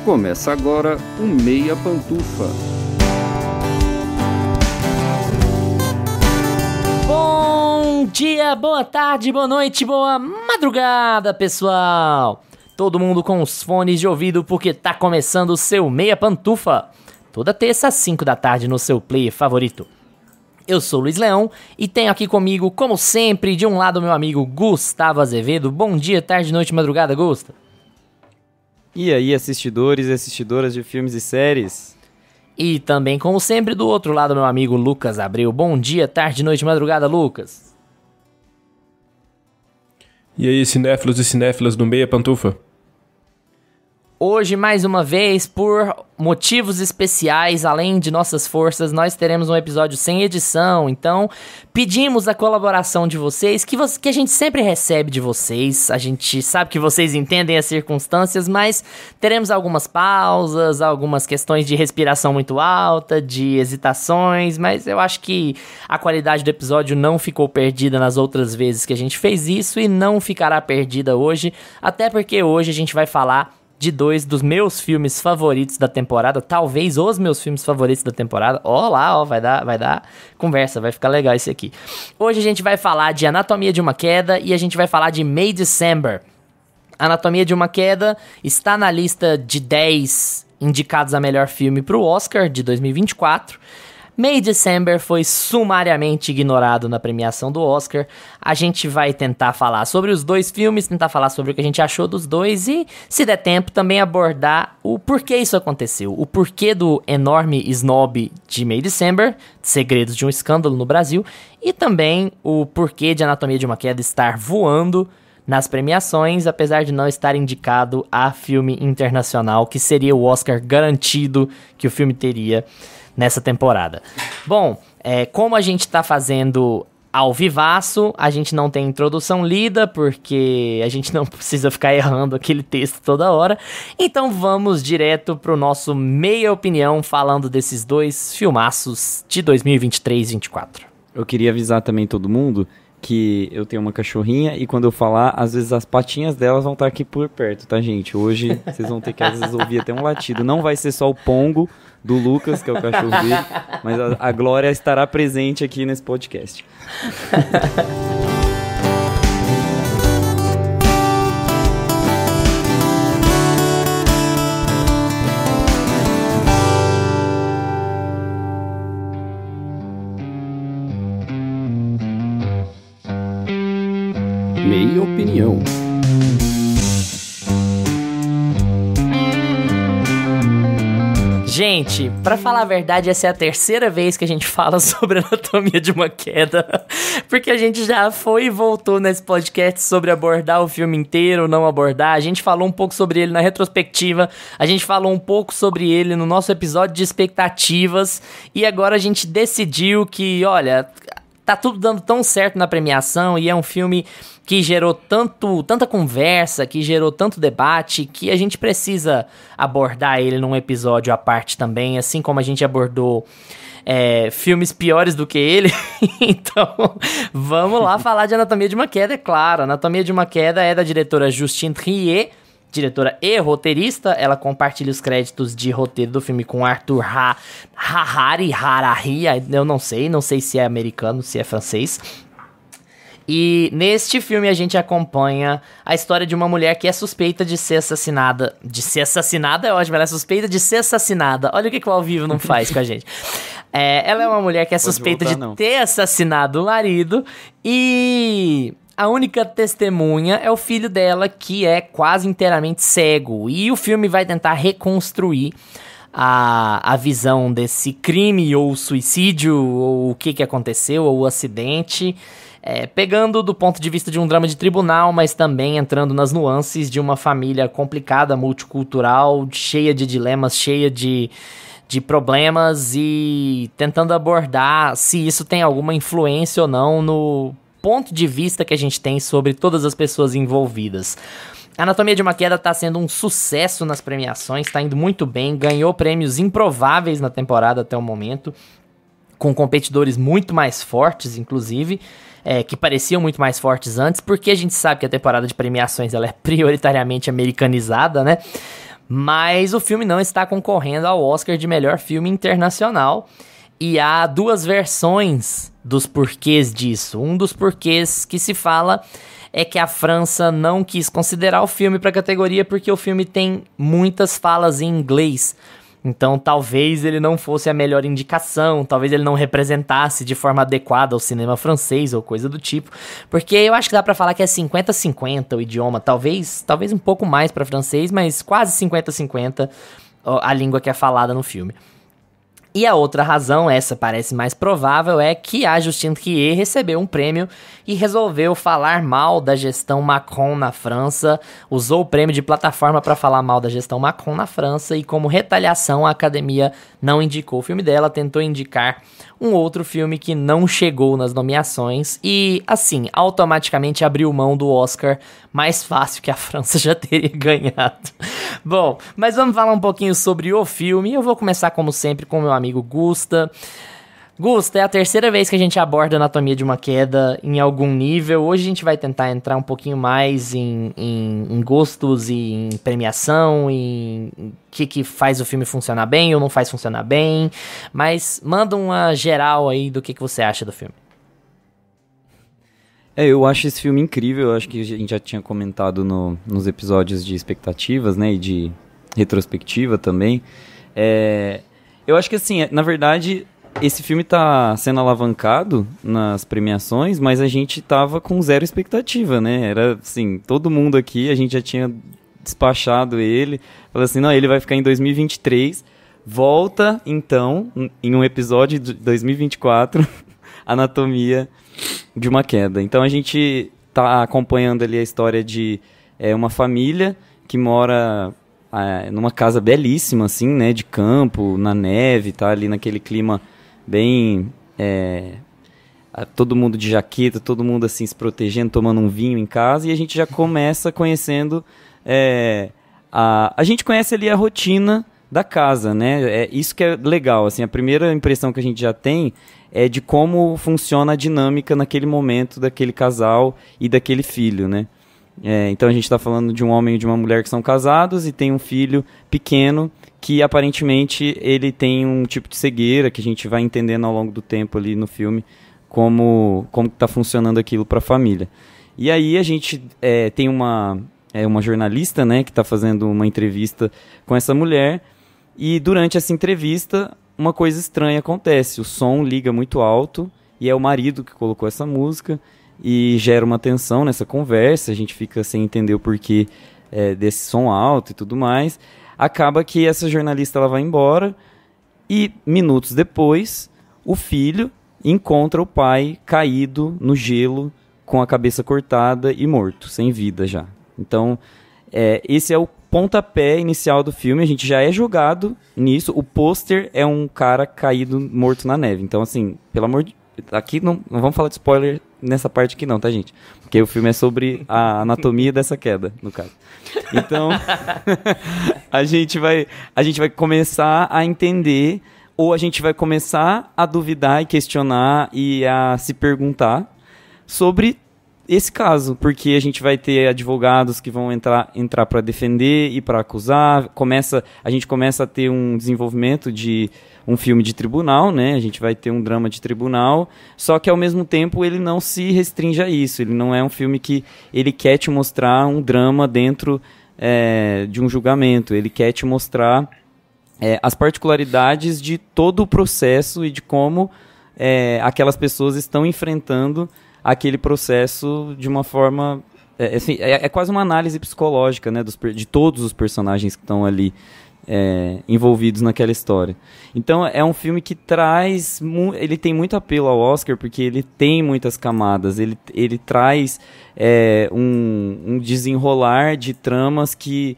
Começa agora o Meia Pantufa. Bom dia, boa tarde, boa noite, boa madrugada, pessoal! Todo mundo com os fones de ouvido porque tá começando o seu Meia Pantufa. Toda terça às 5 da tarde no seu player favorito. Eu sou o Luiz Leão e tenho aqui comigo, como sempre, de um lado meu amigo Gustavo Azevedo. Bom dia, tarde, noite, madrugada, Gusta. E aí, assistidores e assistidoras de filmes e séries? E também, como sempre, do outro lado meu amigo Lucas Abreu. Bom dia, tarde, noite, madrugada, Lucas. E aí, cinéfilos e cinéfilas do Meia Pantufa? Hoje, mais uma vez, por motivos especiais, além de nossas forças, nós teremos um episódio sem edição. Então, pedimos a colaboração de vocês, que a gente sempre recebe de vocês. A gente sabe que vocês entendem as circunstâncias, mas teremos algumas pausas, algumas questões de respiração muito alta, de hesitações, mas eu acho que a qualidade do episódio não ficou perdida nas outras vezes que a gente fez isso e não ficará perdida hoje, até porque hoje a gente vai falar de dois dos meus filmes favoritos da temporada, talvez os meus filmes favoritos da temporada. Vai dar conversa, vai ficar legal esse aqui. Hoje a gente vai falar de Anatomia de uma Queda e a gente vai falar de May December. Anatomia de uma Queda está na lista de 10 indicados a melhor filme para o Oscar de 2024. May December foi sumariamente ignorado na premiação do Oscar. A gente vai tentar falar sobre os dois filmes, tentar falar sobre o que a gente achou dos dois e, se der tempo, também abordar o porquê isso aconteceu. O porquê do enorme snob de May December, Segredos de um Escândalo no Brasil, e também o porquê de Anatomia de uma Queda estar voando nas premiações, apesar de não estar indicado a filme internacional, que seria o Oscar garantido que o filme teria nessa temporada. Bom, como a gente tá fazendo ao vivaço, a gente não tem introdução lida, porque a gente não precisa ficar errando aquele texto toda hora. Então vamos direto pro nosso meia opinião, falando desses dois filmaços de 2023 e 2024. Eu queria avisar também todo mundo que eu tenho uma cachorrinha e quando eu falar, às vezes as patinhas delas vão estar aqui por perto, tá, gente? Hoje vocês vão ter que às vezes ouvir até um latido. Não vai ser só o Pongo do Lucas, que é o cachorro dele, mas a Glória estará presente aqui nesse podcast. Meia opinião. Gente, pra falar a verdade, essa é a terceira vez que a gente fala sobre Anatomia de uma Queda, porque a gente já foi e voltou nesse podcast sobre abordar o filme inteiro ou não abordar. A gente falou um pouco sobre ele na retrospectiva, a gente falou um pouco sobre ele no nosso episódio de expectativas, e agora a gente decidiu que, olha, tá tudo dando tão certo na premiação e é um filme que gerou tanta conversa, que gerou tanto debate, que a gente precisa abordar ele num episódio à parte também, assim como a gente abordou filmes piores do que ele. Então, vamos lá falar de Anatomia de uma Queda, é claro. Anatomia de uma Queda é da diretora Justine Triet, diretora e roteirista. Ela compartilha os créditos de roteiro do filme com Arthur Harari, eu não sei se é americano, se é francês. E neste filme a gente acompanha a história de uma mulher que é suspeita de ser assassinada. De ser assassinada é ótimo, ela é suspeita de ser assassinada. Olha o que o ao vivo não faz com a gente. Ela é uma mulher que é suspeita de ter assassinado o marido e a única testemunha é o filho dela, que é quase inteiramente cego. E o filme vai tentar reconstruir a visão desse crime ou suicídio, ou o que aconteceu, ou o acidente, pegando do ponto de vista de um drama de tribunal, mas também entrando nas nuances de uma família complicada, multicultural, cheia de dilemas, cheia de problemas, e tentando abordar se isso tem alguma influência ou não no ponto de vista que a gente tem sobre todas as pessoas envolvidas. Anatomia de uma Queda tá sendo um sucesso nas premiações, tá indo muito bem, ganhou prêmios improváveis na temporada até o momento, com competidores muito mais fortes, inclusive, que pareciam muito mais fortes antes, porque a gente sabe que a temporada de premiações ela é prioritariamente americanizada, né? Mas o filme não está concorrendo ao Oscar de melhor filme internacional. E há duas versões dos porquês disso. Um dos porquês que se fala é que a França não quis considerar o filme para a categoria porque o filme tem muitas falas em inglês. Então talvez ele não fosse a melhor indicação, talvez ele não representasse de forma adequada o cinema francês ou coisa do tipo. Porque eu acho que dá pra falar que é 50-50 o idioma, talvez um pouco mais pra francês, mas quase 50-50 a língua que é falada no filme. E a outra razão, essa parece mais provável, é que a Justine Triet recebeu um prêmio e resolveu falar mal da gestão Macron na França, usou o prêmio de plataforma para falar mal da gestão Macron na França e como retaliação a academia não indicou o filme dela, tentou indicar um outro filme que não chegou nas nomeações e, assim, automaticamente abriu mão do Oscar mais fácil que a França já teria ganhado. Bom, mas vamos falar um pouquinho sobre o filme. Eu vou começar, como sempre, com o meu amigo Gusta. Gusta, é a terceira vez que a gente aborda a Anatomia de uma Queda em algum nível. Hoje a gente vai tentar entrar um pouquinho mais em gostos e em premiação, em que faz o filme funcionar bem ou não faz funcionar bem. Mas manda uma geral aí do que você acha do filme. Eu acho esse filme incrível, eu acho que a gente já tinha comentado nos episódios de expectativas, né, e de retrospectiva também. Eu acho que, assim, na verdade, esse filme tá sendo alavancado nas premiações, mas a gente tava com zero expectativa, né, era, assim, todo mundo aqui, a gente já tinha despachado ele, falou assim, não, ele vai ficar em 2023, volta, então, em um episódio de 2024, Anatomia de uma Queda. Então a gente tá acompanhando ali a história de uma família que mora numa casa belíssima, assim, né, de campo, na neve, tá ali naquele clima bem... todo mundo de jaqueta, todo mundo assim se protegendo, tomando um vinho em casa, e a gente já começa conhecendo... a gente conhece ali a rotina da casa, né? Isso que é legal, assim, a primeira impressão que a gente já tem é de como funciona a dinâmica naquele momento daquele casal e daquele filho, né? Então a gente está falando de um homem e de uma mulher que são casados e tem um filho pequeno que aparentemente ele tem um tipo de cegueira que a gente vai entendendo ao longo do tempo ali no filme como está funcionando aquilo para a família. E aí a gente tem uma jornalista, né, que está fazendo uma entrevista com essa mulher e durante essa entrevista uma coisa estranha acontece, o som liga muito alto e é o marido que colocou essa música e gera uma tensão nessa conversa, a gente fica sem entender o porquê desse som alto e tudo mais. Acaba que essa jornalista ela vai embora e minutos depois o filho encontra o pai caído no gelo com a cabeça cortada e morto, sem vida já. Então esse é o pontapé inicial do filme, a gente já é jogado nisso. O pôster é um cara caído, morto na neve. Então, assim, pelo amor de... Aqui não vamos falar de spoiler nessa parte aqui não, tá, gente? Porque o filme é sobre a anatomia dessa queda, no caso. Então, a gente vai começar a entender, ou a gente vai começar a duvidar e questionar e a se perguntar sobre esse caso, porque a gente vai ter advogados que vão entrar para defender e para acusar, a gente começa a ter um desenvolvimento de um filme de tribunal, né? A gente vai ter um drama de tribunal, só que ao mesmo tempo ele não se restringe a isso, ele não é um filme que ele quer te mostrar um drama dentro de um julgamento, ele quer te mostrar as particularidades de todo o processo e de como aquelas pessoas estão enfrentando aquele processo de uma forma... é quase uma análise psicológica, né, de todos os personagens que estão ali envolvidos naquela história. Então é um filme que ele tem muito apelo ao Oscar porque ele tem muitas camadas, ele traz um desenrolar de tramas que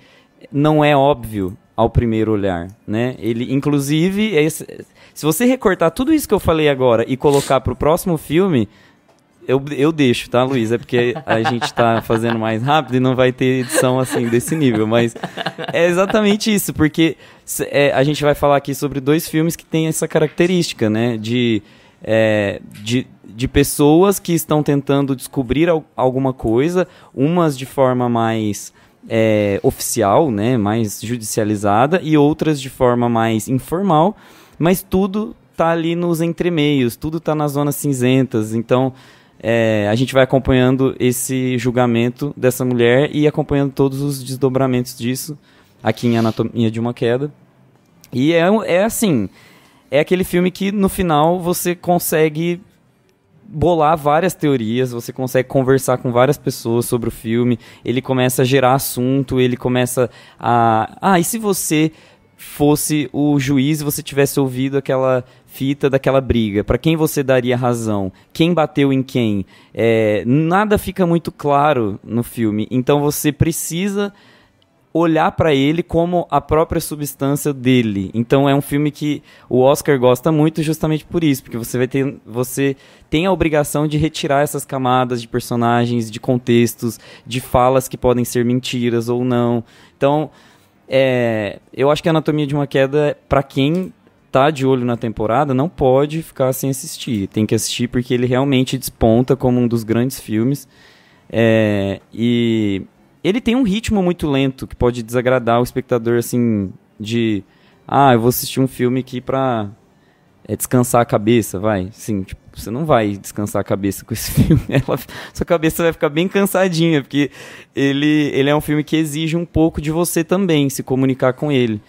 não é óbvio ao primeiro olhar, né? Ele, inclusive, se você recortar tudo isso que eu falei agora e colocar para o próximo filme... Eu deixo, tá, Luiz? É porque a gente tá fazendo mais rápido e não vai ter edição assim desse nível, mas é exatamente isso, porque a gente vai falar aqui sobre dois filmes que têm essa característica, né, de pessoas que estão tentando descobrir alguma coisa, umas de forma mais oficial, né, mais judicializada, e outras de forma mais informal, mas tudo tá ali nos entremeios, tudo tá nas zonas cinzentas. Então a gente vai acompanhando esse julgamento dessa mulher e acompanhando todos os desdobramentos disso aqui em Anatomia de uma Queda. E assim, é aquele filme que no final você consegue bolar várias teorias, você consegue conversar com várias pessoas sobre o filme, ele começa a gerar assunto, ele começa a... e se você fosse o juiz e você tivesse ouvido aquela fita daquela briga, para quem você daria razão? Quem bateu em quem? Nada fica muito claro no filme, então você precisa olhar para ele como a própria substância dele. Então é um filme que o Oscar gosta muito justamente por isso, porque você tem a obrigação de retirar essas camadas de personagens, de contextos, de falas que podem ser mentiras ou não. Então eu acho que a Anatomia de uma Queda, para quem tá de olho na temporada, não pode ficar sem assistir. Tem que assistir porque ele realmente desponta como um dos grandes filmes. E ele tem um ritmo muito lento que pode desagradar o espectador, assim, eu vou assistir um filme aqui pra descansar a cabeça, vai. Sim, tipo, você não vai descansar a cabeça com esse filme. Sua cabeça vai ficar bem cansadinha, porque ele é um filme que exige um pouco de você também, se comunicar com ele.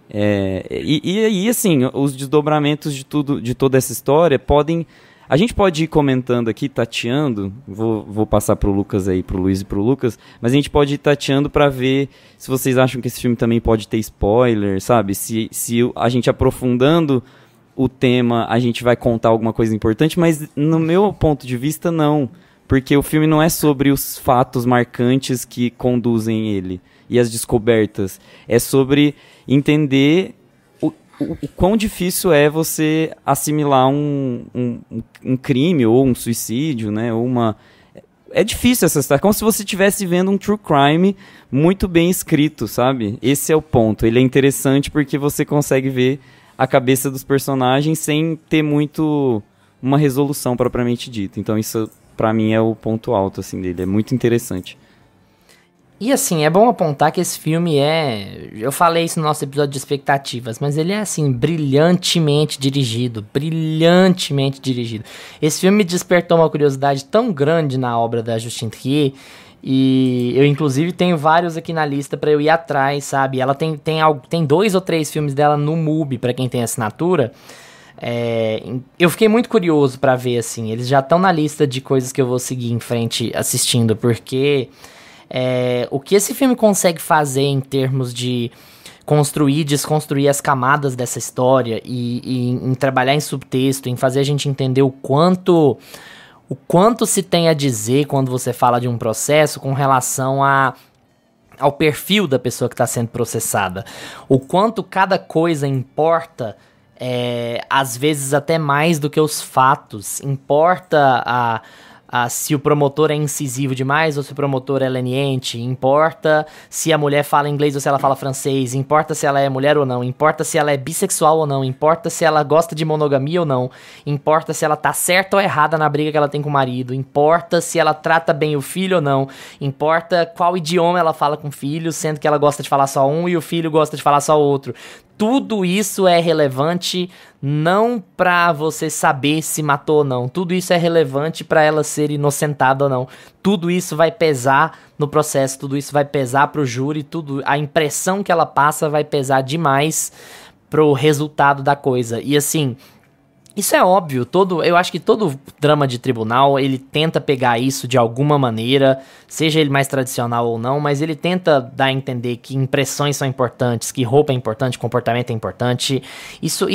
E aí, assim, os desdobramentos de toda essa história podem... A gente pode ir comentando aqui, tateando, vou passar pro Lucas aí, pro Luiz e pro Lucas, mas a gente pode ir tateando pra ver se vocês acham que esse filme também pode ter spoiler, sabe? Se a gente aprofundando o tema, a gente vai contar alguma coisa importante, mas no meu ponto de vista, não. Porque o filme não é sobre os fatos marcantes que conduzem ele e as descobertas. É sobre entender o quão difícil é você assimilar um crime ou um suicídio, né? É difícil essa história. É como se você estivesse vendo um true crime muito bem escrito, sabe? Esse é o ponto. Ele é interessante porque você consegue ver a cabeça dos personagens sem ter muito uma resolução propriamente dita. Então isso, pra mim, é o ponto alto assim, dele. É muito interessante. E assim, é bom apontar que esse filme eu falei isso no nosso episódio de expectativas, mas ele é assim, brilhantemente dirigido. Esse filme me despertou uma curiosidade tão grande na obra da Justine Triet, e eu inclusive tenho vários aqui na lista pra eu ir atrás, sabe? Ela tem 2 ou 3 filmes dela no MUBI, pra quem tem assinatura. Eu fiquei muito curioso pra ver, assim, eles já estão na lista de coisas que eu vou seguir em frente assistindo, porque... o que esse filme consegue fazer em termos de construir e desconstruir as camadas dessa história e em trabalhar em subtexto, em fazer a gente entender o quanto se tem a dizer quando você fala de um processo com relação ao perfil da pessoa que está sendo processada. O quanto cada coisa importa, às vezes até mais do que os fatos. Importa se o promotor é incisivo demais ou se o promotor é leniente, importa se a mulher fala inglês ou se ela fala francês, importa se ela é mulher ou não, importa se ela é bissexual ou não, importa se ela gosta de monogamia ou não, importa se ela tá certa ou errada na briga que ela tem com o marido, importa se ela trata bem o filho ou não, importa qual idioma ela fala com o filho, sendo que ela gosta de falar só um e o filho gosta de falar só outro. Tudo isso é relevante não pra você saber se matou ou não. Tudo isso é relevante pra ela ser inocentada ou não. Tudo isso vai pesar no processo, tudo isso vai pesar pro júri, a impressão que ela passa vai pesar demais pro resultado da coisa. E assim, isso é óbvio, eu acho que todo drama de tribunal, ele tenta pegar isso de alguma maneira, seja ele mais tradicional ou não, mas ele tenta dar a entender que impressões são importantes, que roupa é importante, comportamento é importante. Isso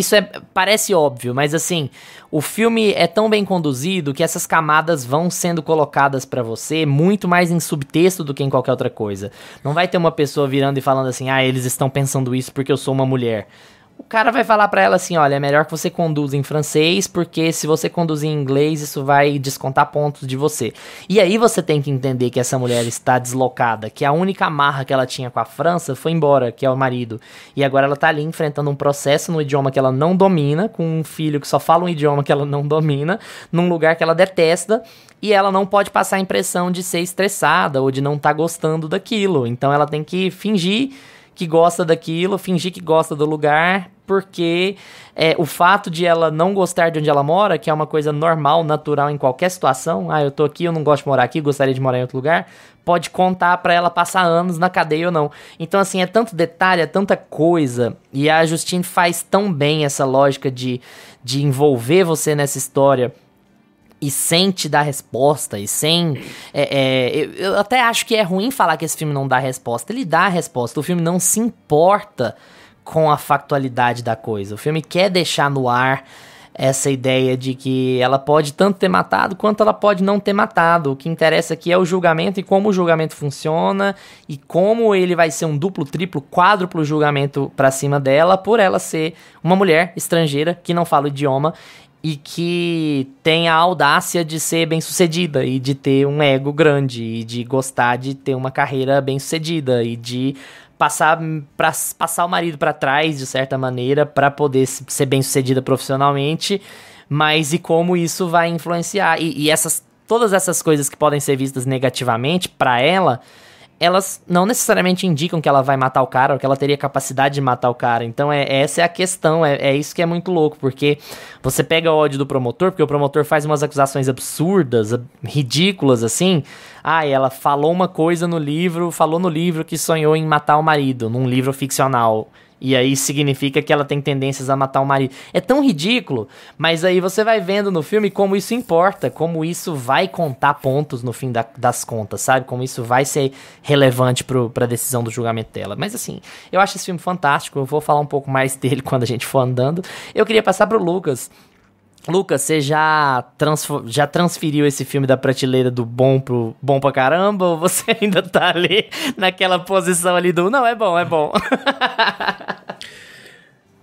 parece óbvio, mas assim, o filme é tão bem conduzido que essas camadas vão sendo colocadas pra você muito mais em subtexto do que em qualquer outra coisa. Não vai ter uma pessoa virando e falando assim, eles estão pensando isso porque eu sou uma mulher. cara vai falar pra ela assim, olha, é melhor que você conduza em francês, porque se você conduzir em inglês, isso vai descontar pontos de você. E aí você tem que entender que essa mulher está deslocada, que a única amarra que ela tinha com a França foi embora, que é o marido. E agora ela tá ali enfrentando um processo no idioma que ela não domina, com um filho que só fala um idioma que ela não domina, num lugar que ela detesta, e ela não pode passar a impressão de ser estressada ou de não estar gostando daquilo. Então ela tem que fingir que gosta daquilo, fingir que gosta do lugar, porque o fato de ela não gostar de onde ela mora, que é uma coisa normal, natural em qualquer situação, eu tô aqui, eu não gosto de morar aqui, gostaria de morar em outro lugar, pode contar pra ela passar anos na cadeia ou não. Então, assim, é tanto detalhe, é tanta coisa, e a Justine faz tão bem essa lógica de envolver você nessa história, e sem te dar resposta, e sem... eu até acho que é ruim falar que esse filme não dá resposta. Ele dá resposta. O filme não se importa com a factualidade da coisa. O filme quer deixar no ar essa ideia de que ela pode tanto ter matado, quanto ela pode não ter matado. O que interessa aqui é o julgamento e como o julgamento funciona, e como ele vai ser um duplo, triplo, quádruplo julgamento pra cima dela, por ela ser uma mulher estrangeira que não fala o idioma, e que tem a audácia de ser bem-sucedida e de ter um ego grande e de gostar de ter uma carreira bem-sucedida e de passar o marido pra trás, de certa maneira, pra poder ser bem-sucedida profissionalmente, mas e como isso vai influenciar. E todas essas coisas que podem ser vistas negativamente pra ela, elas não necessariamente indicam que ela vai matar o cara ou que ela teria capacidade de matar o cara. Então essa é a questão, é isso que é muito louco, porque você pega o ódio do promotor, porque o promotor faz umas acusações absurdas, ridículas, assim. E ela falou uma coisa falou no livro que sonhou em matar o marido, num livro ficcional. E aí significa que ela tem tendências a matar o marido. É tão ridículo, mas aí você vai vendo no filme como isso importa, como isso vai contar pontos no fim das contas, sabe? Como isso vai ser relevante pra decisão do julgamento dela. Mas assim, eu acho esse filme fantástico, eu vou falar um pouco mais dele quando a gente for andando. Eu queria passar pro Lucas. Lucas, você já transferiu esse filme da prateleira do bom pro bom pra caramba, ou você ainda tá ali naquela posição ali do não, é bom, é bom?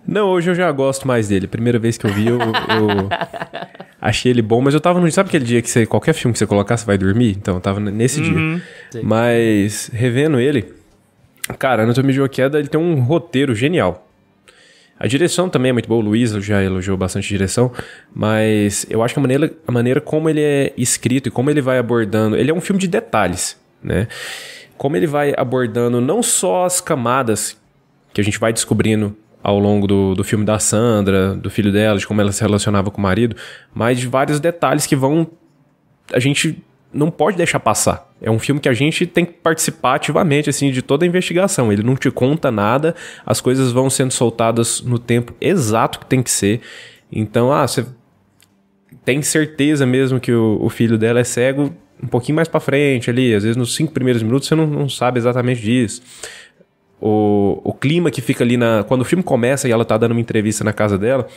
Não, hoje eu já gosto mais dele. Primeira vez que eu vi, eu achei ele bom, mas eu tava no... Sabe aquele dia que qualquer filme que você colocar, você vai dormir? Então, eu tava nesse dia. Sim. Mas, revendo ele, cara, Anatomia de uma Queda, ele tem um roteiro genial. A direção também é muito boa, o Luiz já elogiou bastante a direção, mas eu acho que a maneira como ele é escrito e como ele vai abordando... Ele é um filme de detalhes, né? Como ele vai abordando não só as camadas que a gente vai descobrindo ao longo do filme da Sandra, do filho dela, de como ela se relacionava com o marido, mas de vários detalhes que a gente não pode deixar passar. É um filme que a gente tem que participar ativamente, assim, de toda a investigação. Ele não te conta nada, as coisas vão sendo soltadas no tempo exato que tem que ser. Então, você tem certeza mesmo que o filho dela é cego um pouquinho mais pra frente ali. Às vezes nos 5 primeiros minutos você não sabe exatamente disso. O clima que fica ali quando o filme começa e ela tá dando uma entrevista na casa dela,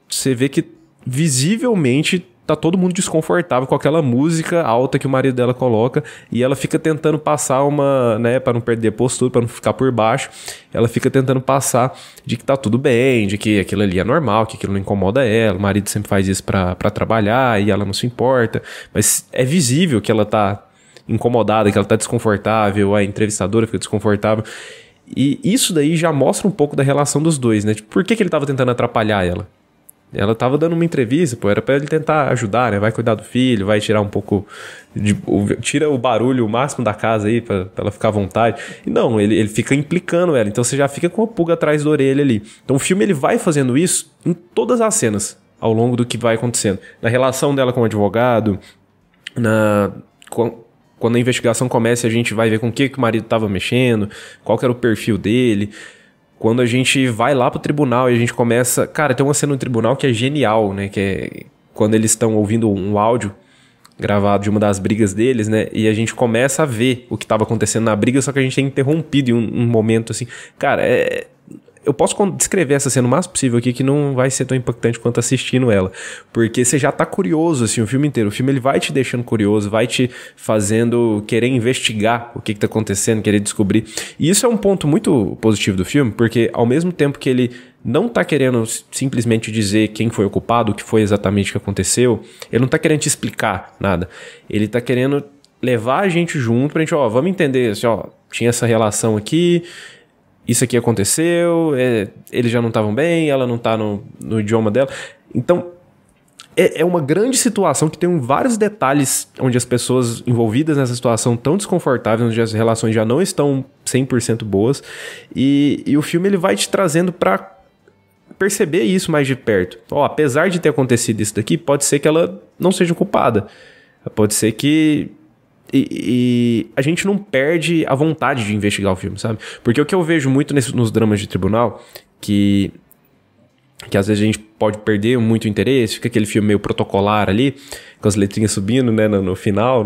você vê que visivelmente tá todo mundo desconfortável com aquela música alta que o marido dela coloca, e ela fica tentando passar pra não perder postura, pra não ficar por baixo, ela fica tentando passar de que tá tudo bem, de que aquilo ali é normal, que aquilo não incomoda ela, o marido sempre faz isso pra trabalhar e ela não se importa, mas é visível que ela tá incomodada, que ela tá desconfortável, a entrevistadora fica desconfortável, e isso daí já mostra um pouco da relação dos dois, né? Tipo, por que ele tava tentando atrapalhar ela? Ela tava dando uma entrevista, era pra ele tentar ajudar, né? Vai cuidar do filho, vai tirar um pouco... tira o barulho o máximo da casa aí, pra ela ficar à vontade. E não, ele fica implicando ela. Então você já fica com a pulga atrás da orelha ali. Então o filme ele vai fazendo isso em todas as cenas, ao longo do que vai acontecendo. Na relação dela com o advogado, quando a investigação começa, a gente vai ver com o que o marido tava mexendo, qual que era o perfil dele... Quando a gente vai lá pro tribunal e a gente começa... Cara, tem uma cena no tribunal que é genial, né? Que é quando eles estão ouvindo um áudio gravado de uma das brigas deles, né? E a gente começa a ver o que estava acontecendo na briga, só que a gente é interrompido em um momento assim. Cara, é Eu posso descrever essa cena o mais possível aqui, que não vai ser tão impactante quanto assistindo ela. Porque você já tá curioso, assim, o filme inteiro. O filme, ele vai te deixando curioso, vai te fazendo querer investigar o que tá acontecendo, querer descobrir. E isso é um ponto muito positivo do filme, porque ao mesmo tempo que ele não tá querendo simplesmente dizer quem foi o culpado, o que foi exatamente que aconteceu, ele não tá querendo te explicar nada. Ele tá querendo levar a gente junto pra gente, vamos entender, assim, tinha essa relação aqui, isso aqui aconteceu, eles já não estavam bem, ela não tá no idioma dela. Então, é uma grande situação que tem vários detalhes onde as pessoas envolvidas nessa situação estão desconfortáveis, onde as relações já não estão 100% boas. E o filme, ele vai te trazendo pra perceber isso mais de perto. Apesar de ter acontecido isso daqui, pode ser que ela não seja culpada. Pode ser que... E a gente não perde a vontade de investigar o filme, sabe? Porque o que eu vejo muito nos dramas de tribunal, que às vezes a gente pode perder muito interesse, fica aquele filme meio protocolar ali, com as letrinhas subindo, né, no final,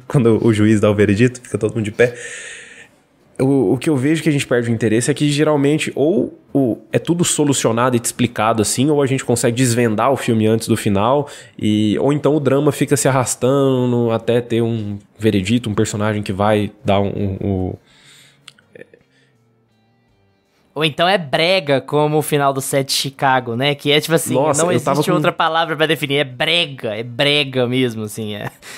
quando o juiz dá o veredito, fica todo mundo de pé. O que eu vejo que a gente perde o interesse é que geralmente ou é tudo solucionado e explicado assim, ou a gente consegue desvendar o filme antes do final, ou então o drama fica se arrastando até ter um veredito, um personagem que vai dar Ou então é brega, como o final do set de Chicago, né? Que é tipo assim, nossa, não existe outra palavra pra definir, é brega mesmo, assim,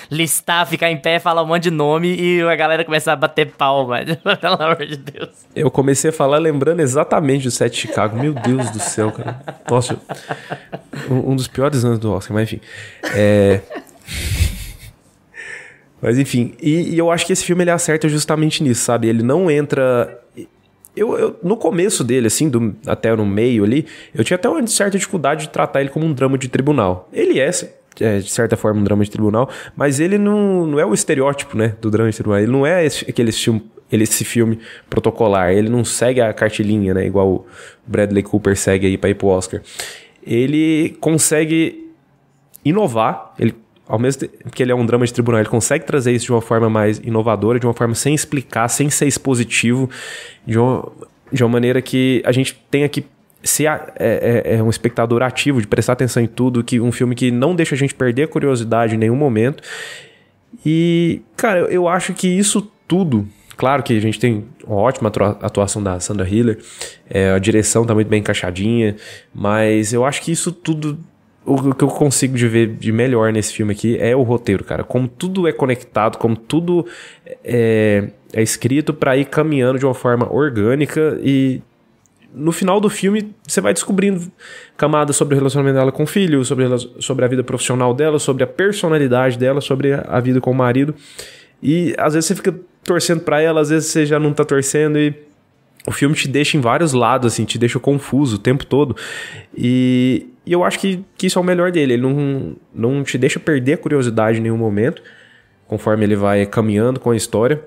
listar, ficar em pé, falar um monte de nome e a galera começar a bater palma, pelo amor de Deus. Eu comecei a falar lembrando exatamente do set de Chicago, meu Deus do céu, cara. Nossa, um dos piores anos do Oscar, mas enfim. Mas enfim, e eu acho que esse filme ele acerta justamente nisso, sabe? Ele não entra... Eu no começo dele, assim, até no meio ali, eu tinha até uma certa dificuldade de tratar ele como um drama de tribunal. Ele de certa forma, um drama de tribunal, mas ele não é o estereótipo, né, do drama de tribunal. Ele não é esse filme protocolar, ele não segue a cartilinha, né, igual o Bradley Cooper segue aí pra ir pro Oscar. Ele consegue inovar, ao mesmo tempo que ele é um drama de tribunal, ele consegue trazer isso de uma forma mais inovadora, de uma forma sem explicar, sem ser expositivo, de uma maneira que a gente tenha que ser um espectador ativo, de prestar atenção em tudo, um filme que não deixa a gente perder a curiosidade em nenhum momento. E, cara, eu acho que isso tudo... Claro que a gente tem uma ótima atuação da Sandra Hüller, a direção tá muito bem encaixadinha, mas eu acho que isso tudo... O que eu consigo ver de melhor nesse filme aqui é o roteiro, cara. Como tudo é conectado, como tudo é escrito pra ir caminhando de uma forma orgânica, e no final do filme você vai descobrindo camadas sobre o relacionamento dela com o filho, sobre a vida profissional dela, sobre a personalidade dela, sobre a vida com o marido. E às vezes você fica torcendo pra ela, às vezes você já não tá torcendo, e o filme te deixa em vários lados, assim, te deixa confuso o tempo todo. E eu acho que isso é o melhor dele. Ele não te deixa perder a curiosidade em nenhum momento, conforme ele vai caminhando com a história.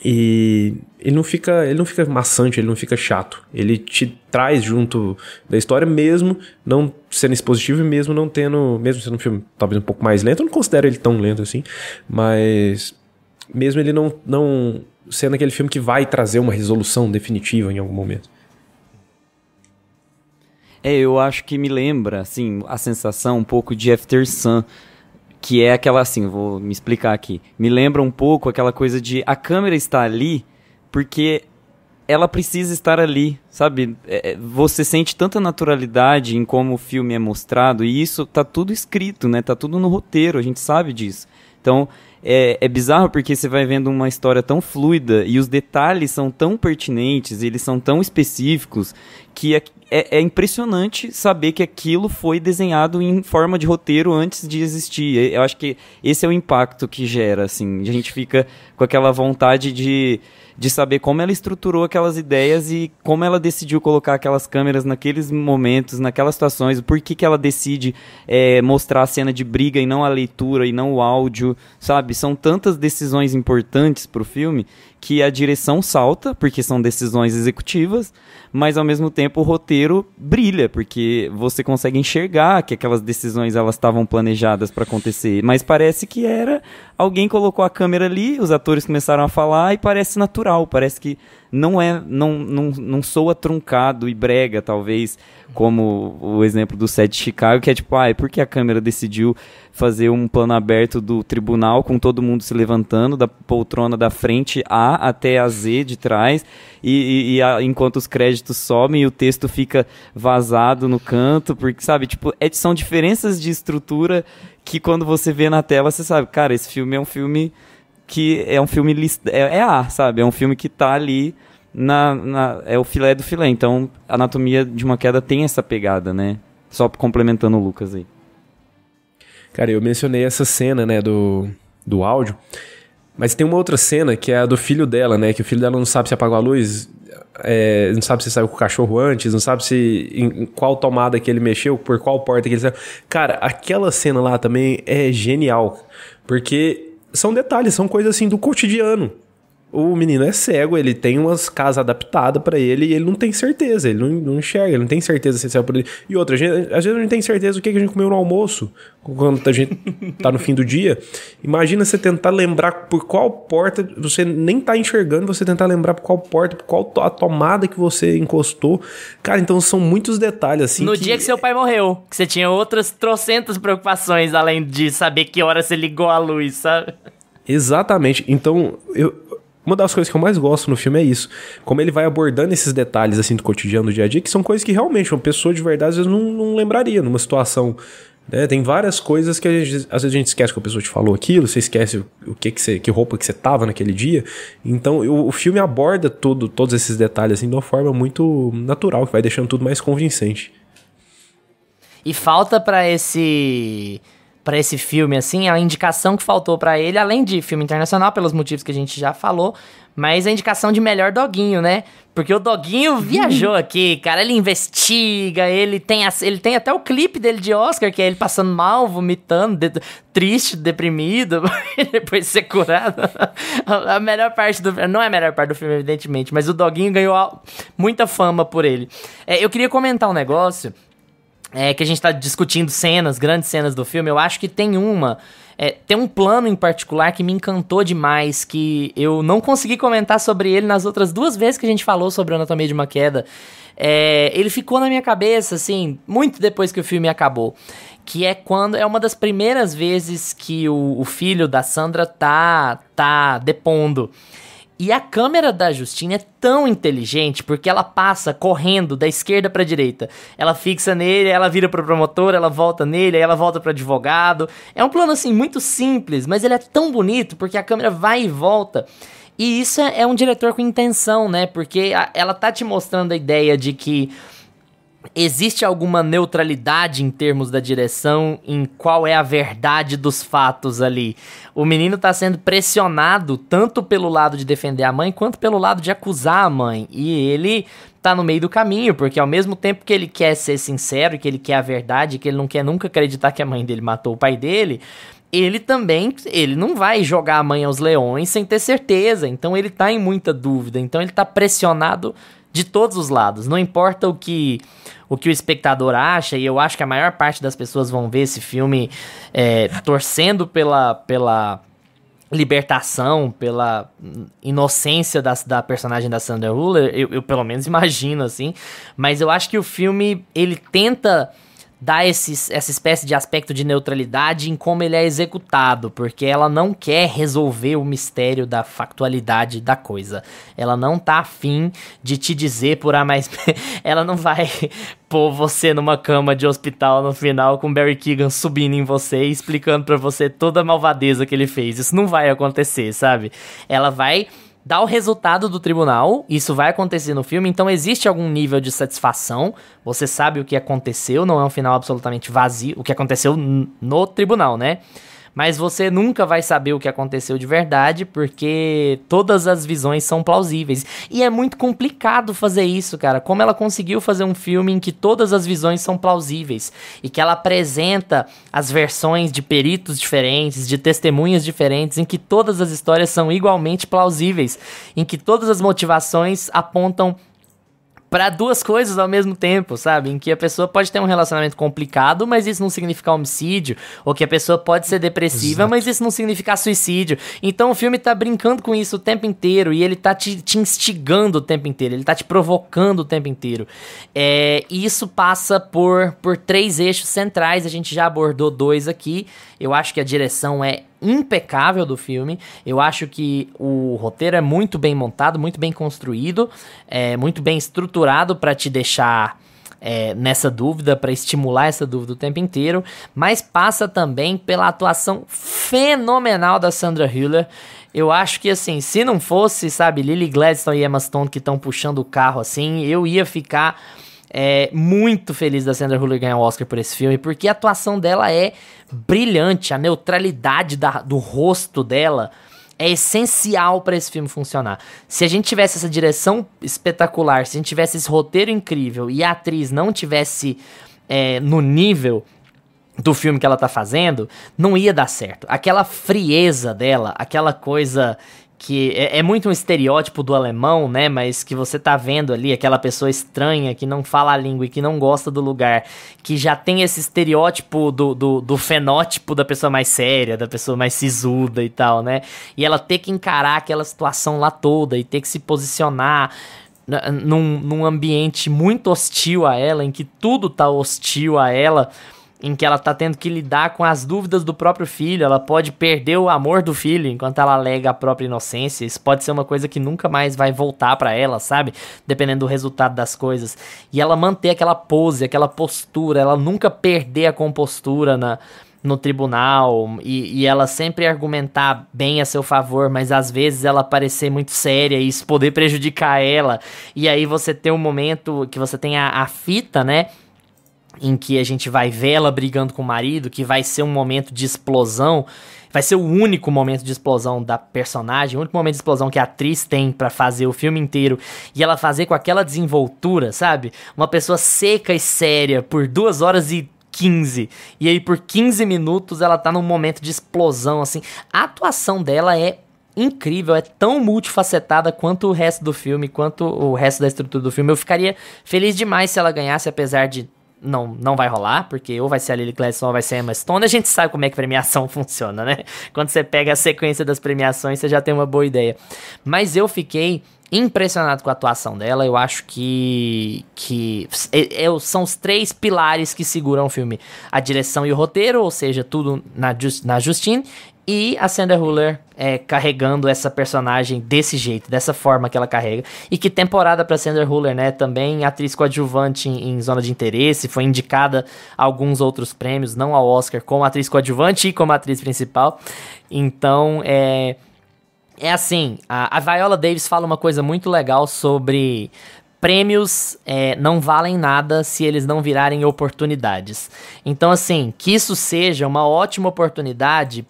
E ele não fica maçante, ele não fica chato. Ele te traz junto da história, mesmo não sendo expositivo e mesmo sendo um filme talvez um pouco mais lento. Eu não considero ele tão lento assim, mas mesmo ele não sendo aquele filme que vai trazer uma resolução definitiva em algum momento. Eu acho que me lembra, assim, a sensação um pouco de After Sun, que é aquela, assim, vou me explicar aqui. Me lembra um pouco aquela coisa de a câmera está ali porque ela precisa estar ali, sabe? Você sente tanta naturalidade em como o filme é mostrado, e isso tá tudo escrito, né? Tá tudo no roteiro, a gente sabe disso. Então, é bizarro porque você vai vendo uma história tão fluida e os detalhes são tão pertinentes, eles são tão específicos, que é impressionante saber que aquilo foi desenhado em forma de roteiro antes de existir. Eu acho que esse é o impacto que gera, assim. A gente fica com aquela vontade de saber como ela estruturou aquelas ideias e como ela decidiu colocar aquelas câmeras naqueles momentos, naquelas situações, por que ela decide mostrar a cena de briga e não a leitura e não o áudio, sabe? São tantas decisões importantes pro filme que a direção salta, porque são decisões executivas, mas ao mesmo tempo o roteiro brilha, porque você consegue enxergar que aquelas decisões elas estavam planejadas para acontecer, mas parece que alguém colocou a câmera ali, os atores começaram a falar e parece natural, parece que não soa truncado e brega, talvez, como o exemplo do set de Chicago, que é tipo, por que a câmera decidiu fazer um plano aberto do tribunal com todo mundo se levantando, da poltrona da frente A até a Z de trás, enquanto os créditos sobem e o texto fica vazado no canto, porque, sabe, tipo, são diferenças de estrutura que quando você vê na tela, você sabe, cara, esse filme é um filme que é um filme sabe? É um filme que tá ali é o filé do filé. Então, Anatomia de uma Queda tem essa pegada, né? Só complementando o Lucas aí. Cara, eu mencionei essa cena, né, do áudio, mas tem uma outra cena que é a do filho dela, né? Que o filho dela não sabe se apagou a luz, não sabe se saiu com o cachorro antes, não sabe em qual tomada que ele mexeu, por qual porta que ele saiu. Cara, aquela cena lá também é genial, porque são detalhes, são coisas assim do cotidiano. O menino é cego, ele tem umas casas adaptadas pra ele e ele não tem certeza, ele não enxerga, ele não tem certeza se saiu por ele. E outra, às vezes a gente não tem certeza o que a gente comeu no almoço, quando a gente tá no fim do dia. Imagina você tentar lembrar por qual porta, você nem tá enxergando, você tentar lembrar por qual porta, por qual a tomada que você encostou. Cara, então são muitos detalhes assim. No dia que seu pai morreu, que você tinha outras trocentas preocupações, além de saber que hora você ligou a luz, sabe? Exatamente, então uma das coisas que eu mais gosto no filme é isso. Como ele vai abordando esses detalhes assim do cotidiano, do dia a dia, que são coisas que realmente uma pessoa de verdade às vezes não lembraria numa situação, né? Tem várias coisas que às vezes a gente esquece que a pessoa te falou aquilo, você esquece que roupa que você tava naquele dia. Então o filme aborda todos esses detalhes assim de uma forma muito natural, que vai deixando tudo mais convincente. E falta pra esse filme, assim, a indicação que faltou pra ele, além de filme internacional, pelos motivos que a gente já falou, mas a indicação de melhor doguinho, né? Porque o doguinho viajou aqui, cara, ele investiga, ele tem até o clipe dele de Oscar, que é ele passando mal, vomitando, triste, deprimido, e depois ser curado. A melhor parte não é a melhor parte do filme, evidentemente, mas o doguinho ganhou muita fama por ele. Eu queria comentar um negócio, que a gente tá discutindo grandes cenas do filme. Eu acho que tem um plano em particular que me encantou demais, que eu não consegui comentar sobre ele nas outras 2 vezes que a gente falou sobre Anatomia de uma Queda. Ele ficou na minha cabeça, assim, muito depois que o filme acabou, que é quando é uma das primeiras vezes que o filho da Sandra tá depondo. E a câmera da Justine é tão inteligente, porque ela passa correndo da esquerda pra direita. Ela fixa nele, ela vira pro promotor, ela volta nele, aí ela volta pro advogado. É um plano, assim, muito simples, mas ele é tão bonito, porque a câmera vai e volta. E isso é um diretor com intenção, né? Porque ela tá te mostrando a ideia de que existe alguma neutralidade em termos da direção, em qual é a verdade dos fatos ali. O menino tá sendo pressionado tanto pelo lado de defender a mãe, quanto pelo lado de acusar a mãe. E ele tá no meio do caminho, porque ao mesmo tempo que ele quer ser sincero, que ele quer a verdade, que ele não quer nunca acreditar que a mãe dele matou o pai dele, ele não vai jogar a mãe aos leões sem ter certeza. Então ele tá em muita dúvida, então ele tá pressionado de todos os lados. Não importa o que o espectador acha, e eu acho que a maior parte das pessoas vão ver esse filme torcendo pela libertação, pela inocência da personagem da Sandra Hüller, eu pelo menos imagino, assim, mas eu acho que o filme, ele tenta dar essa espécie de aspecto de neutralidade em como ele é executado, porque ela não quer resolver o mistério da factualidade da coisa. Ela não tá afim de te dizer por A mais B. Ela não vai pôr você numa cama de hospital no final com Barry Keoghan subindo em você e explicando pra você toda a malvadeza que ele fez. Isso não vai acontecer, sabe? Ela vai dá o resultado do tribunal, isso vai acontecer no filme, então existe algum nível de satisfação, você sabe o que aconteceu, não é um final absolutamente vazio, o que aconteceu no tribunal, né? Mas você nunca vai saber o que aconteceu de verdade, porque todas as visões são plausíveis. E é muito complicado fazer isso, cara. Como ela conseguiu fazer um filme em que todas as visões são plausíveis, e que ela apresenta as versões de peritos diferentes, de testemunhas diferentes, em que todas as histórias são igualmente plausíveis, em que todas as motivações apontam pra duas coisas ao mesmo tempo, sabe? Em que a pessoa pode ter um relacionamento complicado, mas isso não significa homicídio. Ou que a pessoa pode ser depressiva, mas isso não significa suicídio. Então o filme tá brincando com isso o tempo inteiro. E ele tá te instigando o tempo inteiro. Ele tá te provocando o tempo inteiro. E isso passa por 3 eixos centrais. A gente já abordou 2 aqui. Eu acho que a direção é impecável do filme. Eu acho que o roteiro é muito bem montado, muito bem construído, muito bem estruturado para te deixar nessa dúvida, para estimular essa dúvida o tempo inteiro, mas passa também pela atuação fenomenal da Sandra Hüller. Eu acho que, assim, se não fosse, sabe, Lily Gladstone e Emma Stone que estão puxando o carro, assim, eu ia ficar muito feliz da Sandra Hüller ganhar o Oscar por esse filme, porque a atuação dela é brilhante, a neutralidade do rosto dela é essencial para esse filme funcionar. Se a gente tivesse essa direção espetacular, se a gente tivesse esse roteiro incrível e a atriz não tivesse no nível do filme que ela tá fazendo, não ia dar certo. Aquela frieza dela, aquela coisa que é muito um estereótipo do alemão, né, mas que você tá vendo ali, aquela pessoa estranha, que não fala a língua e que não gosta do lugar, que já tem esse estereótipo do fenótipo da pessoa mais séria, da pessoa mais sisuda e tal, né, e ela ter que encarar aquela situação lá toda e ter que se posicionar num ambiente muito hostil a ela, em que tudo tá hostil a ela, em que ela tá tendo que lidar com as dúvidas do próprio filho. Ela pode perder o amor do filho enquanto ela alega a própria inocência. Isso pode ser uma coisa que nunca mais vai voltar pra ela, sabe? Dependendo do resultado das coisas. E ela manter aquela pose, aquela postura, ela nunca perder a compostura no tribunal, e ela sempre argumentar bem a seu favor, mas às vezes ela parecer muito séria e isso poder prejudicar ela. E aí você tem um momento que você tem a fita, né, em que a gente vai ver ela brigando com o marido, que vai ser um momento de explosão, vai ser o único momento de explosão da personagem, o único momento de explosão que a atriz tem pra fazer o filme inteiro, e ela fazer com aquela desenvoltura, sabe? Uma pessoa seca e séria por 2h15, e aí por 15 minutos ela tá num momento de explosão, assim. A atuação dela é incrível, é tão multifacetada quanto o resto do filme, quanto o resto da estrutura do filme. Eu ficaria feliz demais se ela ganhasse, apesar de não vai rolar, porque ou vai ser a Lily Gladstone ou vai ser a Emma Stone. A gente sabe como é que premiação funciona, né? Quando você pega a sequência das premiações, você já tem uma boa ideia. Mas eu fiquei impressionado com a atuação dela. Eu acho que são os 3 pilares que seguram o filme: a direção e o roteiro, ou seja, tudo na Justine, e a Sandra Hüller carregando essa personagem desse jeito, dessa forma que ela carrega. E que temporada pra Sandra Hüller, né? Também atriz coadjuvante em Zona de Interesse, foi indicada a alguns outros prêmios, não ao Oscar, como atriz coadjuvante e como atriz principal. Então, assim, a Viola Davis fala uma coisa muito legal sobre prêmios não valem nada se eles não virarem oportunidades. Então, assim, que isso seja uma ótima oportunidade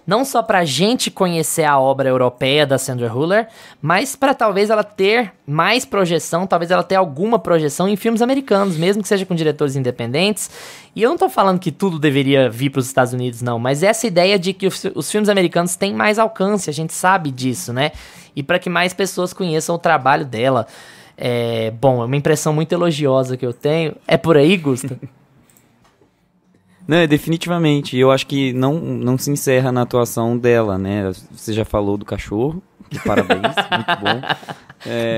não só pra gente conhecer a obra europeia da Sandra Hüller, mas pra talvez ela ter mais projeção, talvez ela ter alguma projeção em filmes americanos, mesmo que seja com diretores independentes. E eu não tô falando que tudo deveria vir pros Estados Unidos, não, mas essa ideia de que os filmes americanos têm mais alcance, a gente sabe disso, né? E pra que mais pessoas conheçam o trabalho dela. Bom, é uma impressão muito elogiosa que eu tenho. É por aí, Gusta? Não, definitivamente. Eu acho que não se encerra na atuação dela, né? Você já falou do cachorro. Parabéns, muito bom.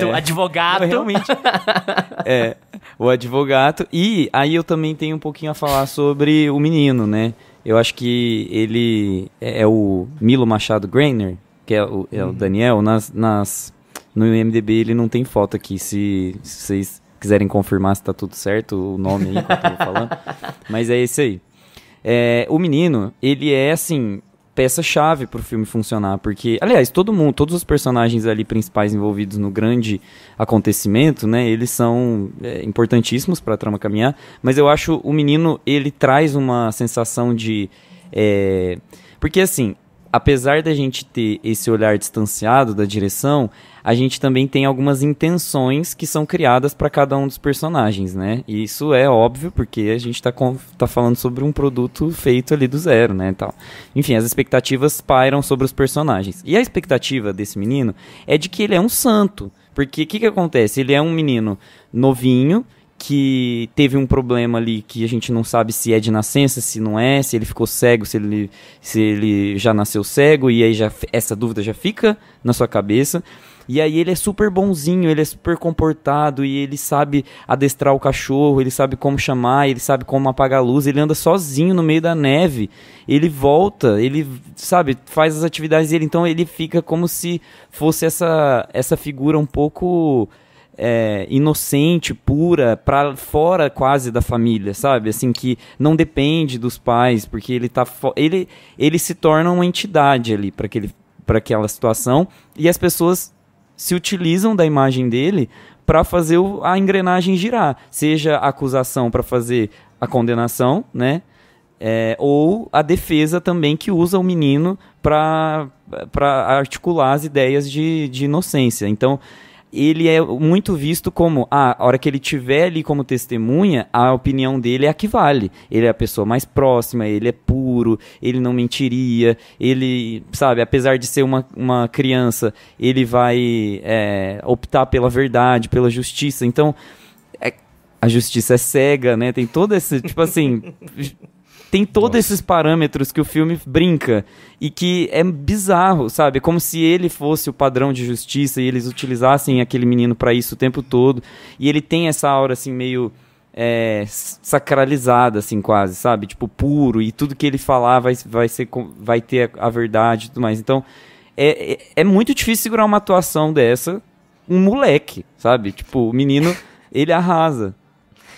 Do advogado. Não, realmente. O advogado. E aí eu também tenho um pouquinho a falar sobre o menino, né? Eu acho que ele é o Milo Machado Graner, que é o Daniel. No IMDb ele não tem foto aqui, se vocês quiserem confirmar se tá tudo certo, o nome aí que eu tô falando. Mas é esse aí. O menino, ele é, assim, peça-chave pro filme funcionar, porque, aliás, todos os personagens ali principais envolvidos no grande acontecimento, né, eles são importantíssimos pra trama caminhar, mas eu acho o menino, ele traz uma sensação de... porque, assim, apesar da gente ter esse olhar distanciado da direção, a gente também tem algumas intenções que são criadas para cada um dos personagens, né? E isso é óbvio, porque a gente tá falando sobre um produto feito ali do zero, né? E tal. Enfim, as expectativas pairam sobre os personagens. E a expectativa desse menino é de que ele é um santo. Porque o que acontece? Ele é um menino novinho, que teve um problema ali que a gente não sabe se é de nascença, se não é, se ele ficou cego, se ele já nasceu cego, e aí essa dúvida já fica na sua cabeça. E aí ele é super bonzinho, ele é super comportado, e ele sabe adestrar o cachorro, ele sabe como chamar, ele sabe como apagar a luz, ele anda sozinho no meio da neve, ele volta, ele, sabe, faz as atividades dele, então ele fica como se fosse essa figura um pouco inocente, pura, pra fora quase da família, sabe, assim, que não depende dos pais, porque ele se torna uma entidade ali para aquela situação, e as pessoas se utilizam da imagem dele para fazer a engrenagem girar, seja a acusação para fazer a condenação, né? Ou a defesa também, que usa o menino para articular as ideias de inocência. Então, ele é muito visto como, a hora que ele estiver ali como testemunha, a opinião dele é a que vale. Ele é a pessoa mais próxima, ele é puro, ele não mentiria, ele, sabe, apesar de ser uma criança, ele vai optar pela verdade, pela justiça. Então, a justiça é cega, né? Tem todo esse, tipo assim... Tem todos esses parâmetros que o filme brinca e que é bizarro, sabe? Como se ele fosse o padrão de justiça e eles utilizassem aquele menino pra isso o tempo todo. E ele tem essa aura, assim, meio sacralizada, assim, quase, sabe? Tipo, puro, e tudo que ele falar vai ter a verdade e tudo mais. Então, é muito difícil segurar uma atuação dessa, um moleque, sabe? Tipo, o menino, ele arrasa.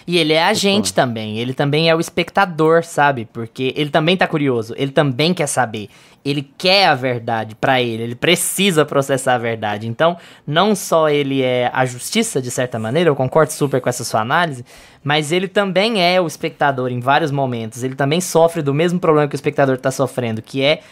E ele é a gente também, ele também é o espectador, sabe? Porque ele também tá curioso, ele também quer saber. Ele quer a verdade pra ele precisa processar a verdade. Então, não só ele é a justiça, de certa maneira, eu concordo super com essa sua análise, mas ele também é o espectador em vários momentos. Ele também sofre do mesmo problema que o espectador tá sofrendo, que é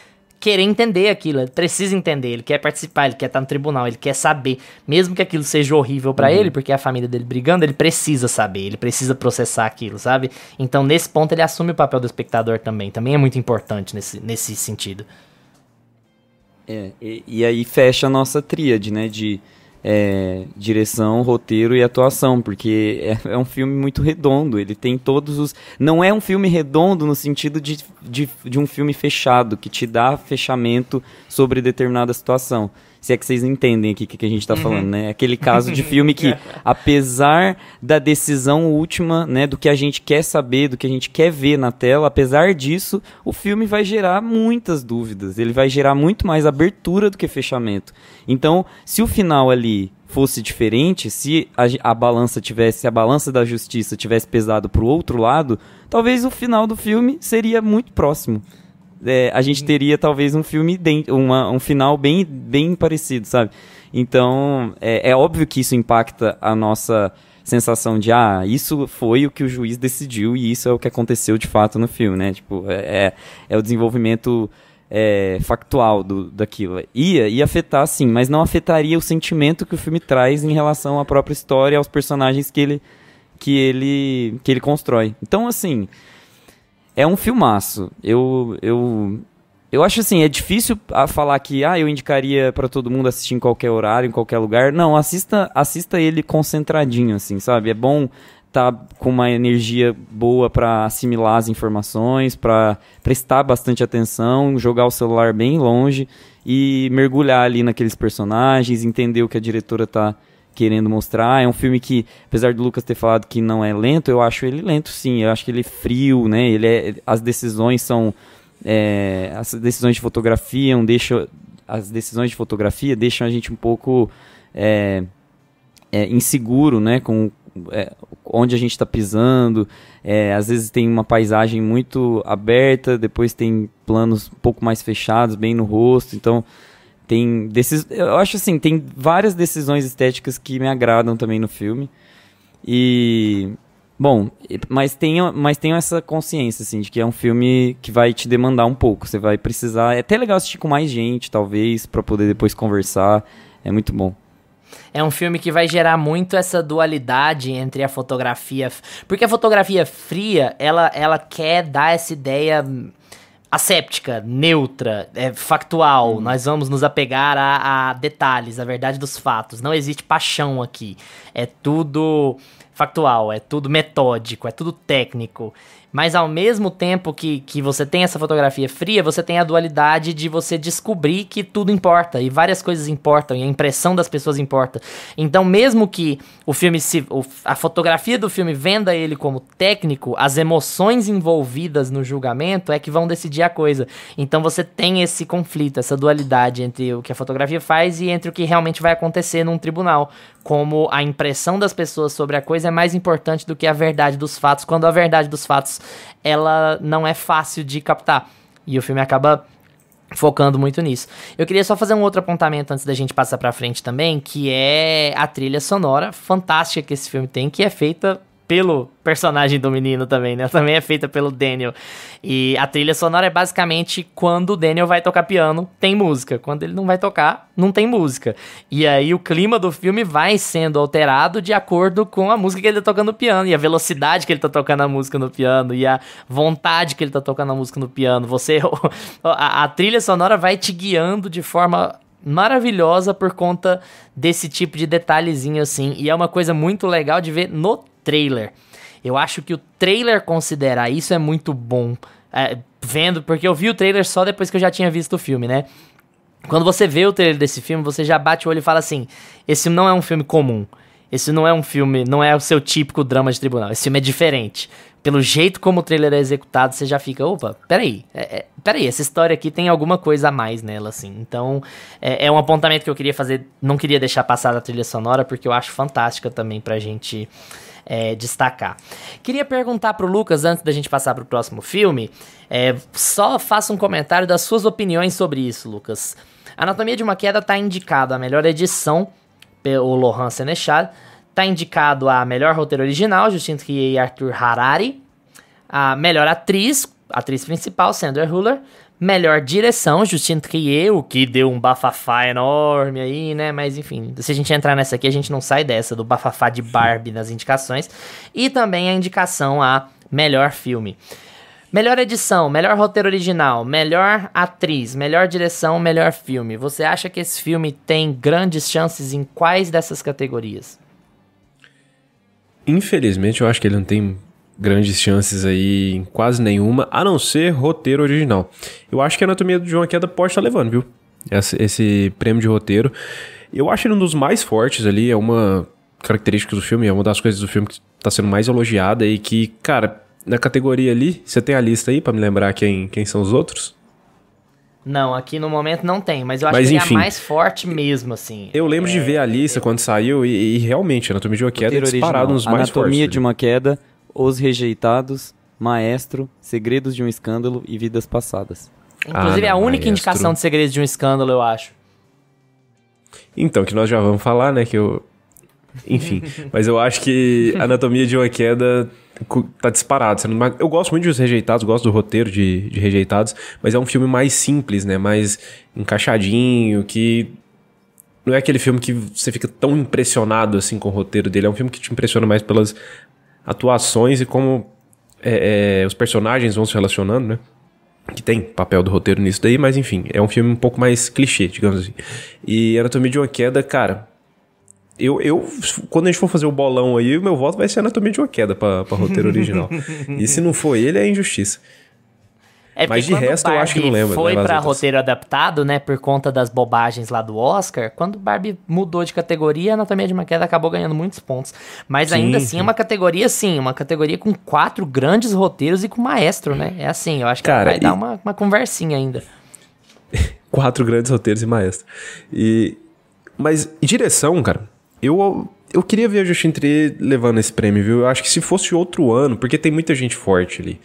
querer entender aquilo, ele precisa entender, ele quer participar, ele quer estar no tribunal, ele quer saber, mesmo que aquilo seja horrível pra ele, porque é a família dele brigando, ele precisa saber, ele precisa processar aquilo, sabe? Então, nesse ponto, ele assume o papel do espectador também é muito importante nesse sentido. E aí fecha a nossa tríade, né, de direção, roteiro e atuação, porque é um filme muito redondo, ele tem todos os... Não é um filme redondo no sentido de um filme fechado, que te dá fechamento sobre determinada situação. Se é que vocês entendem aqui o que a gente tá falando, né? Aquele caso de filme que, apesar da decisão última, né, do que a gente quer saber, do que a gente quer ver na tela, apesar disso, o filme vai gerar muitas dúvidas. Ele vai gerar muito mais abertura do que fechamento. Então, se o final ali fosse diferente, se a balança da justiça tivesse pesado pro outro lado, talvez o final do filme seria muito próximo. A gente teria talvez um filme, um final bem, bem parecido, sabe? Então, é óbvio que isso impacta a nossa sensação de, isso foi o que o juiz decidiu e isso é o que aconteceu de fato no filme, né? Tipo, é o desenvolvimento factual daquilo. Ia afetar, sim, mas não afetaria o sentimento que o filme traz em relação à própria história, aos personagens que ele constrói. Então, assim... É um filmaço. Eu acho assim, é difícil falar que eu indicaria pra todo mundo assistir em qualquer horário, em qualquer lugar. Não, assista ele concentradinho, assim, sabe? É bom tá com uma energia boa pra assimilar as informações, pra prestar bastante atenção, jogar o celular bem longe e mergulhar ali naqueles personagens, entender o que a diretora tá querendo mostrar. É um filme que, apesar do Lucas ter falado que não é lento, eu acho ele lento, sim. Eu acho que ele é frio, né? As decisões são... as decisões de fotografia deixam a gente um pouco inseguro, né? Com onde a gente está pisando. Às vezes tem uma paisagem muito aberta, depois tem planos um pouco mais fechados, bem no rosto. Então... eu acho assim, tem várias decisões estéticas que me agradam também no filme. Mas tenho essa consciência, assim, de que é um filme que vai te demandar um pouco. Você vai precisar... É até legal assistir com mais gente, talvez, pra poder depois conversar. É muito bom. É um filme que vai gerar muito essa dualidade entre a fotografia... Porque a fotografia fria, ela quer dar essa ideia... asséptica, neutra, factual. Nós vamos nos apegar a detalhes, a verdade dos fatos. Não existe paixão aqui. É tudo factual, é tudo metódico, é tudo técnico. Mas ao mesmo tempo que você tem essa fotografia fria, você tem a dualidade de você descobrir que tudo importa, e várias coisas importam, e a impressão das pessoas importa. Então, mesmo que o filme a fotografia do filme venda ele como técnico, as emoções envolvidas no julgamento é que vão decidir a coisa. Então você tem esse conflito, essa dualidade entre o que a fotografia faz e entre o que realmente vai acontecer num tribunal. Como a impressão das pessoas sobre a coisa é mais importante do que a verdade dos fatos, quando a verdade dos fatos ela não é fácil de captar. E o filme acaba focando muito nisso. Eu queria só fazer um outro apontamento antes da gente passar pra frente também, que é a trilha sonora fantástica que esse filme tem, que é feita pelo personagem do menino também, né? Também é feita pelo Daniel. E a trilha sonora é basicamente quando o Daniel vai tocar piano, tem música. Quando ele não vai tocar, não tem música. E aí o clima do filme vai sendo alterado de acordo com a música que ele tá tocando no piano, e a velocidade que ele tá tocando a música no piano, e a vontade que ele tá tocando a música no piano. A trilha sonora vai te guiando de forma maravilhosa por conta desse tipo de detalhezinho assim. E é uma coisa muito legal de ver no trailer. Eu acho que o trailer considerar isso é muito bom. Vendo, porque eu vi o trailer só depois que eu já tinha visto o filme, né? Quando você vê o trailer desse filme, você já bate o olho e fala assim: esse não é um filme comum. Esse não é um filme, não é o seu típico drama de tribunal. Esse filme é diferente. Pelo jeito como o trailer é executado, você já fica, opa, peraí, essa história aqui tem alguma coisa a mais nela, assim. Então, é um apontamento que eu queria fazer, não queria deixar passar da trilha sonora, porque eu acho fantástica também pra gente destacar. Queria perguntar pro Lucas, antes da gente passar pro próximo filme, só faça um comentário das suas opiniões sobre isso, Lucas. Anatomia de uma Queda tá indicado a melhor edição, pelo Laurent Sénéchal, tá indicado a melhor roteiro original, Justine Triet e Arthur Harari, a melhor atriz principal, Sandra Hüller, melhor direção, Justine Triet, o que deu um bafafá enorme aí, né, mas enfim, se a gente entrar nessa aqui, a gente não sai dessa, do bafafá de Barbie nas indicações, e também a indicação a melhor filme. Melhor edição, melhor roteiro original, melhor atriz, melhor direção, melhor filme. Você acha que esse filme tem grandes chances em quais dessas categorias? Infelizmente, eu acho que ele não tem grandes chances aí em quase nenhuma, a não ser roteiro original. Eu acho que a Anatomia de uma Queda pode estar levando, viu? Esse prêmio de roteiro. Eu acho ele um dos mais fortes ali, é uma característica do filme, é uma das coisas do filme que está sendo mais elogiada e que, cara, na categoria ali, você tem a lista aí pra me lembrar quem são os outros? Não, aqui no momento não tem, mas eu acho que enfim, é a mais forte mesmo, assim. Eu lembro de ver a lista quando saiu e realmente, Anatomia de uma Queda é disparado nos mais fortes. Anatomia de uma Queda, Os Rejeitados, Maestro, Segredos de um Escândalo e Vidas Passadas. Inclusive, é a única indicação de Segredos de um Escândalo, eu acho. Então, que nós já vamos falar, né, que eu... Enfim, mas eu acho que Anatomia de uma Queda tá disparado. Eu gosto muito dos Rejeitados, gosto do roteiro de Rejeitados, mas é um filme mais simples, né? Mais encaixadinho, que não é aquele filme que você fica tão impressionado assim com o roteiro dele. É um filme que te impressiona mais pelas atuações e como os personagens vão se relacionando, né? Que tem papel do roteiro nisso daí, mas enfim, é um filme um pouco mais clichê, digamos assim. E Anatomia de uma Queda, cara... Quando a gente for fazer o bolão aí, o meu voto vai ser Anatomia de uma Queda pra roteiro original. E se não for ele, é injustiça. Mas de resto, eu acho que não lembro. Foi pra roteiro adaptado, né, por conta das bobagens lá do Oscar, quando o Barbie mudou de categoria, a Anatomia de uma Queda acabou ganhando muitos pontos. Mas ainda assim, é uma categoria, uma categoria com 4 grandes roteiros e com maestro, né? É assim, eu acho que vai dar uma conversinha ainda. 4 grandes roteiros e maestro. Mas direção, cara... Eu queria ver a Justine Triet levando esse prêmio, viu? Eu acho que se fosse outro ano, porque tem muita gente forte ali.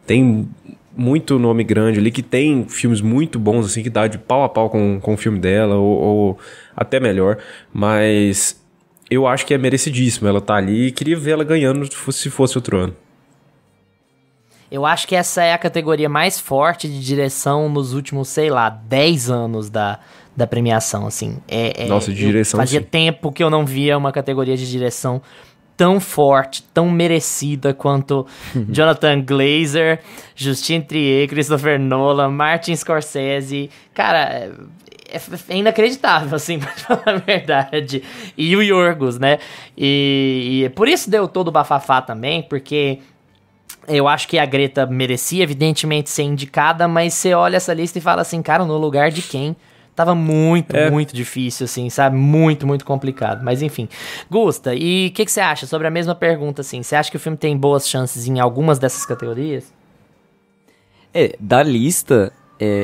Tem muito nome grande ali, que tem filmes muito bons, assim, que dá de pau a pau com o filme dela, ou até melhor. Mas eu acho que é merecidíssimo ela tá ali e queria ver ela ganhando se fosse outro ano. Eu acho que essa é a categoria mais forte de direção nos últimos, 10 anos da premiação, assim. Nossa, de direção, fazia tempo que eu não via uma categoria de direção tão forte, tão merecida quanto Jonathan Glazer, Justine Triet, Christopher Nolan, Martin Scorsese. Cara, é inacreditável, assim, pra falar a verdade. E o Yorgos, né? E por isso deu todo o bafafá também, porque eu acho que a Greta merecia, evidentemente, ser indicada, mas você olha essa lista e fala assim, cara, no lugar de quem? Tava muito difícil, assim, sabe? Muito, muito complicado. Mas, enfim. Gusta, e o que você acha sobre a mesma pergunta, assim? Você acha que o filme tem boas chances em algumas dessas categorias? Da lista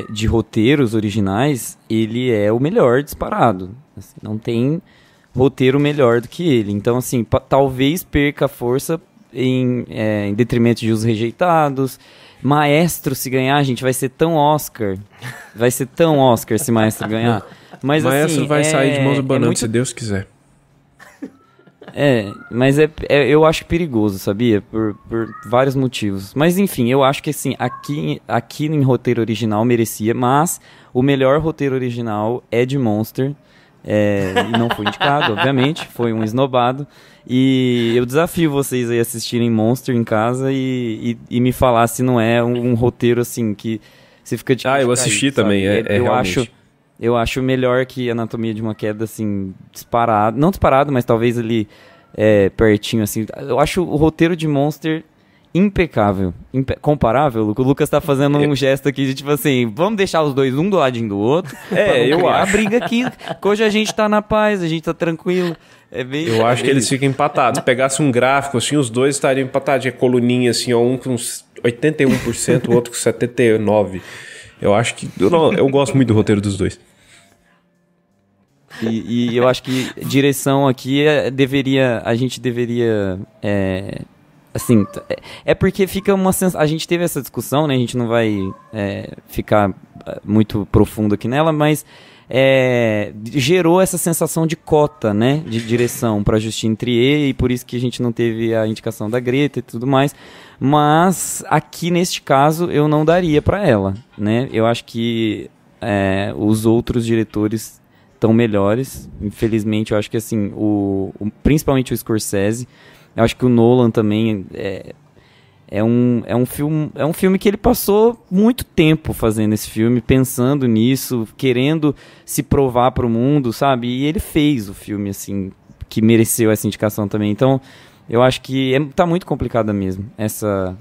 de roteiros originais, ele é o melhor disparado. Assim, não tem roteiro melhor do que ele. Então, assim, talvez perca força em detrimento de Os Rejeitados. Maestro, se ganhar, gente, vai ser tão Oscar. Vai ser tão Oscar se Maestro ganhar. Mas, Maestro assim, vai sair de mãos abanando, muito... se Deus quiser. Mas eu acho perigoso, sabia? Por vários motivos. Mas, enfim, eu acho que, assim, aqui em roteiro original merecia, mas o melhor roteiro original é de Monster. E não foi indicado, obviamente, foi um esnobado. E eu desafio vocês aí a assistirem Monster em casa e me falar se não é um roteiro assim que você fica de eu assisti também, eu acho melhor que Anatomia de uma Queda, assim, disparado, não disparado, mas talvez ali pertinho, assim. Eu acho o roteiro de Monster impecável, comparável. O Lucas tá fazendo um gesto aqui de tipo assim, vamos deixar os dois um do ladinho do outro. Eu acho. A briga aqui, que hoje a gente tá na paz, a gente tá tranquilo. Eu acho que eles ficam empatados. Se pegasse um gráfico assim, os dois estariam empatados, a coluninha assim, um com uns 81%, o outro com 79%. Eu acho que eu gosto muito do roteiro dos dois. E eu acho que direção aqui a gente deveria assim, porque fica uma sensação. A gente teve essa discussão, né? A gente não vai ficar muito profundo aqui nela, mas gerou essa sensação de cota, né? De direção para Justine Triet, e por isso que a gente não teve a indicação da Greta e tudo mais. Mas aqui neste caso eu não daria para ela, né? Eu acho que os outros diretores estão melhores. Infelizmente, eu acho que assim, principalmente o Scorsese. Eu acho que o Nolan também é um filme que ele passou muito tempo fazendo esse filme, pensando nisso, querendo se provar para o mundo, sabe? E ele fez o filme, assim, que mereceu essa indicação também. Então, eu acho que tá muito complicada mesmo essa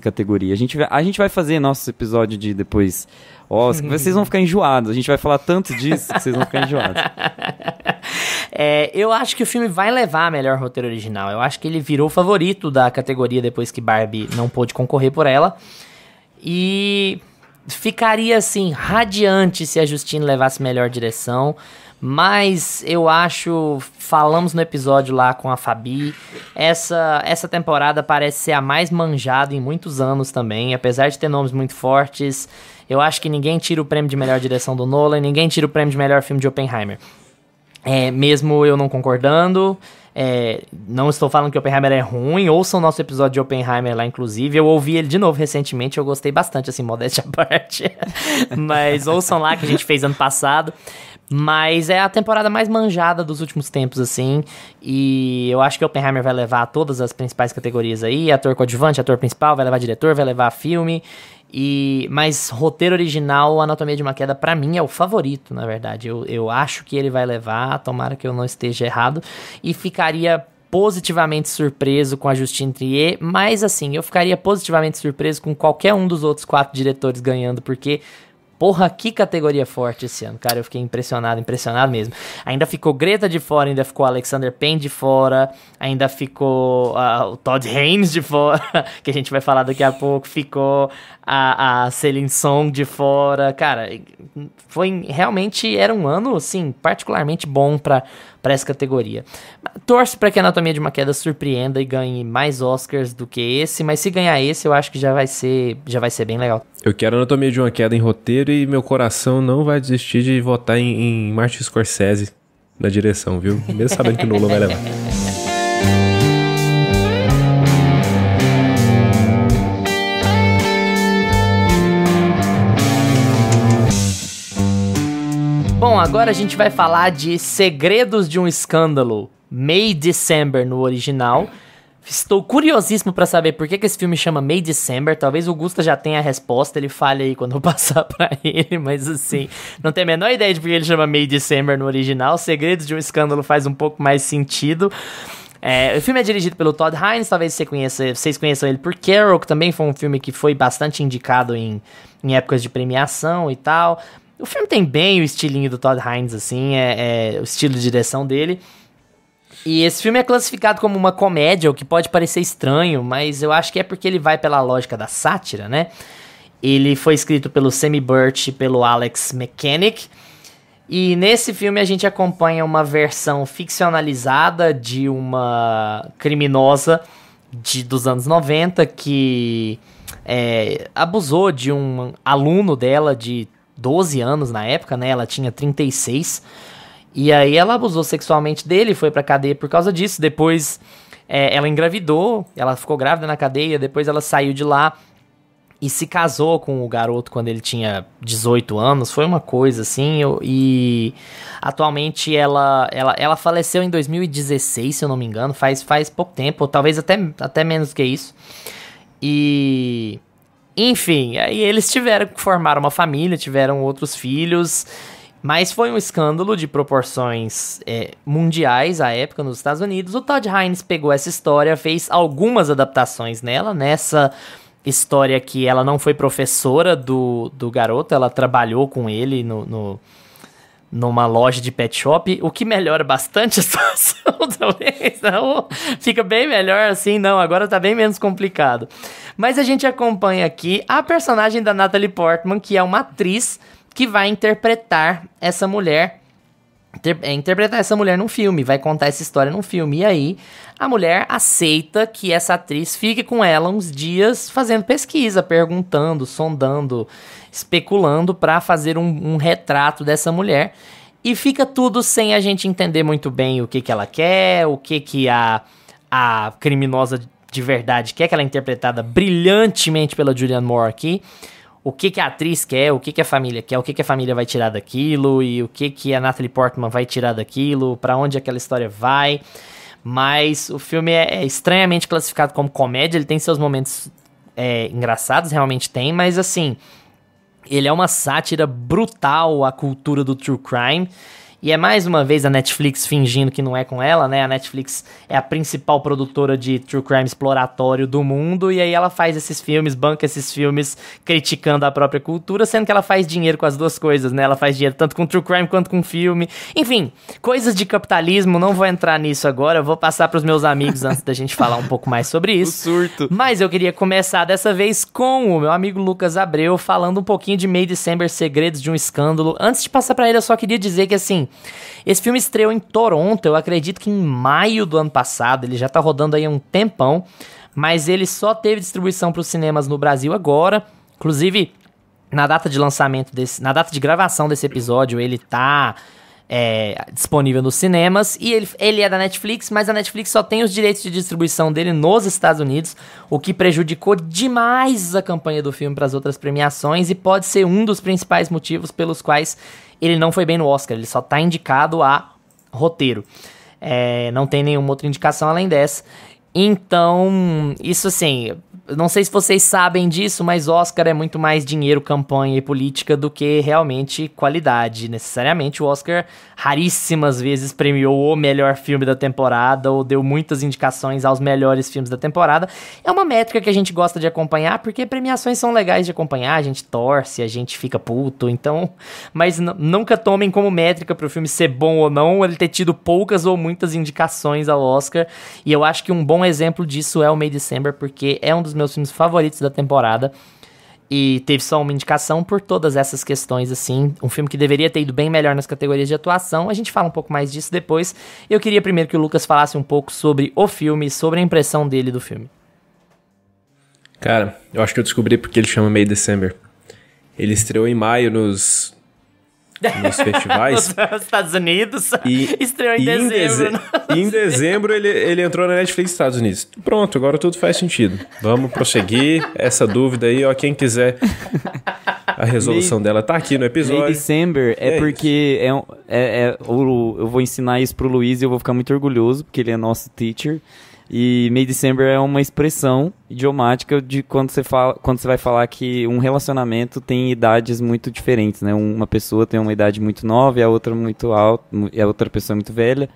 categoria. A gente vai fazer nosso episódio de depois Oscar, vocês vão ficar enjoados. A gente vai falar tanto disso que vocês vão ficar enjoados. Eu acho que o filme vai levar a melhor roteiro original. Eu acho que ele virou favorito da categoria depois que Barbie não pôde concorrer por ela. E ficaria, assim, radiante se a Justine levasse melhor direção. Mas eu acho, falamos no episódio lá com a Fabi, essa temporada parece ser a mais manjada em muitos anos também. Apesar de ter nomes muito fortes, eu acho que ninguém tira o prêmio de melhor direção do Nolan, ninguém tira o prêmio de melhor filme de Oppenheimer. Mesmo eu não concordando, não estou falando que Oppenheimer é ruim, ouçam o nosso episódio de Oppenheimer lá, inclusive, eu ouvi ele de novo recentemente, eu gostei bastante, assim, modéstia à parte, mas ouçam lá que a gente fez ano passado. Mas é a temporada mais manjada dos últimos tempos, assim, e eu acho que Oppenheimer vai levar todas as principais categorias aí, ator coadjuvante, ator principal, vai levar diretor, vai levar filme, mas roteiro original, Anatomia de uma Queda, pra mim é o favorito, na verdade. Eu acho que ele vai levar, tomara que eu não esteja errado, e ficaria positivamente surpreso com a Justine Triet, mas assim, eu ficaria positivamente surpreso com qualquer um dos outros 4 diretores ganhando, porque... Porra, que categoria forte esse ano, cara, eu fiquei impressionado mesmo. Ainda ficou Greta de fora, ainda ficou Alexander Payne de fora, ainda ficou o Todd Haynes de fora, que a gente vai falar daqui a pouco, ficou a Celine Song de fora, cara, realmente era um ano, assim, particularmente bom pra essa categoria. Torço pra que a Anatomia de uma Queda surpreenda e ganhe mais Oscars do que esse, mas se ganhar esse, eu acho que já vai ser bem legal. Eu quero Anatomia de uma Queda em roteiro e meu coração não vai desistir de votar em Martin Scorsese na direção, viu? Mesmo sabendo que o Nolan vai levar. Bom, agora a gente vai falar de Segredos de um Escândalo, May December no original. Estou curiosíssimo pra saber por que esse filme chama May December. Talvez o Gusta já tenha a resposta, ele fale aí quando eu passar pra ele, mas assim, não tenho a menor ideia de por que ele chama May December no original. Segredos de um Escândalo faz um pouco mais sentido. O filme é dirigido pelo Todd Haynes, talvez vocês conheçam ele por Carol, que também foi um filme que foi bastante indicado em épocas de premiação e tal. O filme tem bem o estilinho do Todd Haynes, assim, o estilo de direção dele. E esse filme é classificado como uma comédia, o que pode parecer estranho, mas eu acho que é porque ele vai pela lógica da sátira, né? Ele foi escrito pelo Semi Burch e pelo Alex Mechanic. E nesse filme a gente acompanha uma versão ficcionalizada de uma criminosa dos anos 90 que abusou de um aluno dela de 12 anos na época, né? Ela tinha 36. E aí ela abusou sexualmente dele, foi pra cadeia por causa disso. Depois ela engravidou, ela ficou grávida na cadeia, depois ela saiu de lá e se casou com o garoto quando ele tinha 18 anos. Foi uma coisa assim, e atualmente ela faleceu em 2016, se eu não me engano, faz pouco tempo, ou talvez até menos que isso. E enfim, aí eles tiveram que formar uma família, tiveram outros filhos. Mas foi um escândalo de proporções mundiais à época nos Estados Unidos. O Todd Haynes pegou essa história, fez algumas adaptações nela. Nessa história que ela não foi professora do garoto, ela trabalhou com ele numa loja de pet shop, o que melhora bastante a situação, talvez. Não, fica bem melhor assim, não, agora tá bem menos complicado. Mas a gente acompanha aqui a personagem da Natalie Portman, que é uma atriz que vai interpretar essa mulher, num filme, vai contar essa história num filme. E aí, a mulher aceita que essa atriz fique com ela uns dias fazendo pesquisa, perguntando, sondando, especulando pra fazer um retrato dessa mulher. E fica tudo sem a gente entender muito bem o que ela quer, o que a criminosa de verdade quer, que ela é interpretada brilhantemente pela Julianne Moore aqui. O que a atriz quer, o que a família quer, o que a família vai tirar daquilo e o que a Natalie Portman vai tirar daquilo, pra onde aquela história vai. Mas o filme é estranhamente classificado como comédia, ele tem seus momentos engraçados, realmente tem, mas assim, ele é uma sátira brutal à cultura do true crime. E é mais uma vez a Netflix fingindo que não é com ela, né? A Netflix é a principal produtora de true crime exploratório do mundo, e aí ela faz esses filmes, banca esses filmes criticando a própria cultura, sendo que ela faz dinheiro com as duas coisas, né? Ela faz dinheiro tanto com true crime quanto com filme. Enfim, coisas de capitalismo, não vou entrar nisso agora, eu vou passar pros meus amigos antes da gente falar um pouco mais sobre isso. O surto. Mas eu queria começar dessa vez com o meu amigo Lucas Abreu, falando um pouquinho de May December, Segredos de um Escândalo. Antes de passar pra ele, eu só queria dizer que, assim, esse filme estreou em Toronto, eu acredito que em maio do ano passado, ele já tá rodando aí há um tempão, mas ele só teve distribuição para os cinemas no Brasil agora. Inclusive, na data de lançamento na data de gravação desse episódio, ele tá disponível nos cinemas, e ele é da Netflix, mas a Netflix só tem os direitos de distribuição dele nos Estados Unidos, o que prejudicou demais a campanha do filme para as outras premiações, e pode ser um dos principais motivos pelos quais ele não foi bem no Oscar. Ele só tá indicado a roteiro, não tem nenhuma outra indicação além dessa. Então, isso assim, não sei se vocês sabem disso, mas Oscar é muito mais dinheiro, campanha e política do que realmente qualidade. Necessariamente o Oscar raríssimas vezes premiou o melhor filme da temporada ou deu muitas indicações aos melhores filmes da temporada. É uma métrica que a gente gosta de acompanhar, porque premiações são legais de acompanhar, a gente torce, a gente fica puto, então... Mas nunca tomem como métrica pro filme ser bom ou não, ele ter tido poucas ou muitas indicações ao Oscar. E eu acho que um bom exemplo disso é o May December, porque é um dos meus filmes favoritos da temporada e teve só uma indicação por todas essas questões, assim, um filme que deveria ter ido bem melhor nas categorias de atuação. A gente fala um pouco mais disso depois. Eu queria primeiro que o Lucas falasse um pouco sobre o filme, sobre a impressão dele do filme. Cara, eu acho que eu descobri porque ele chama May December. Ele estreou em maio nos nos festivais. Nos Estados Unidos. E estreou em dezembro. E em dezembro ele entrou na Netflix dos Estados Unidos. Pronto, agora tudo faz sentido. Vamos prosseguir. Essa dúvida aí, ó, quem quiser a resolução dela tá aqui no episódio. May December porque eu vou ensinar isso pro Luiz e eu vou ficar muito orgulhoso, porque ele é nosso teacher. E May December é uma expressão idiomática de quando você vai falar que um relacionamento tem idades muito diferentes, né? Uma pessoa tem uma idade muito nova e a outra muito alta, e a outra pessoa é muito velha.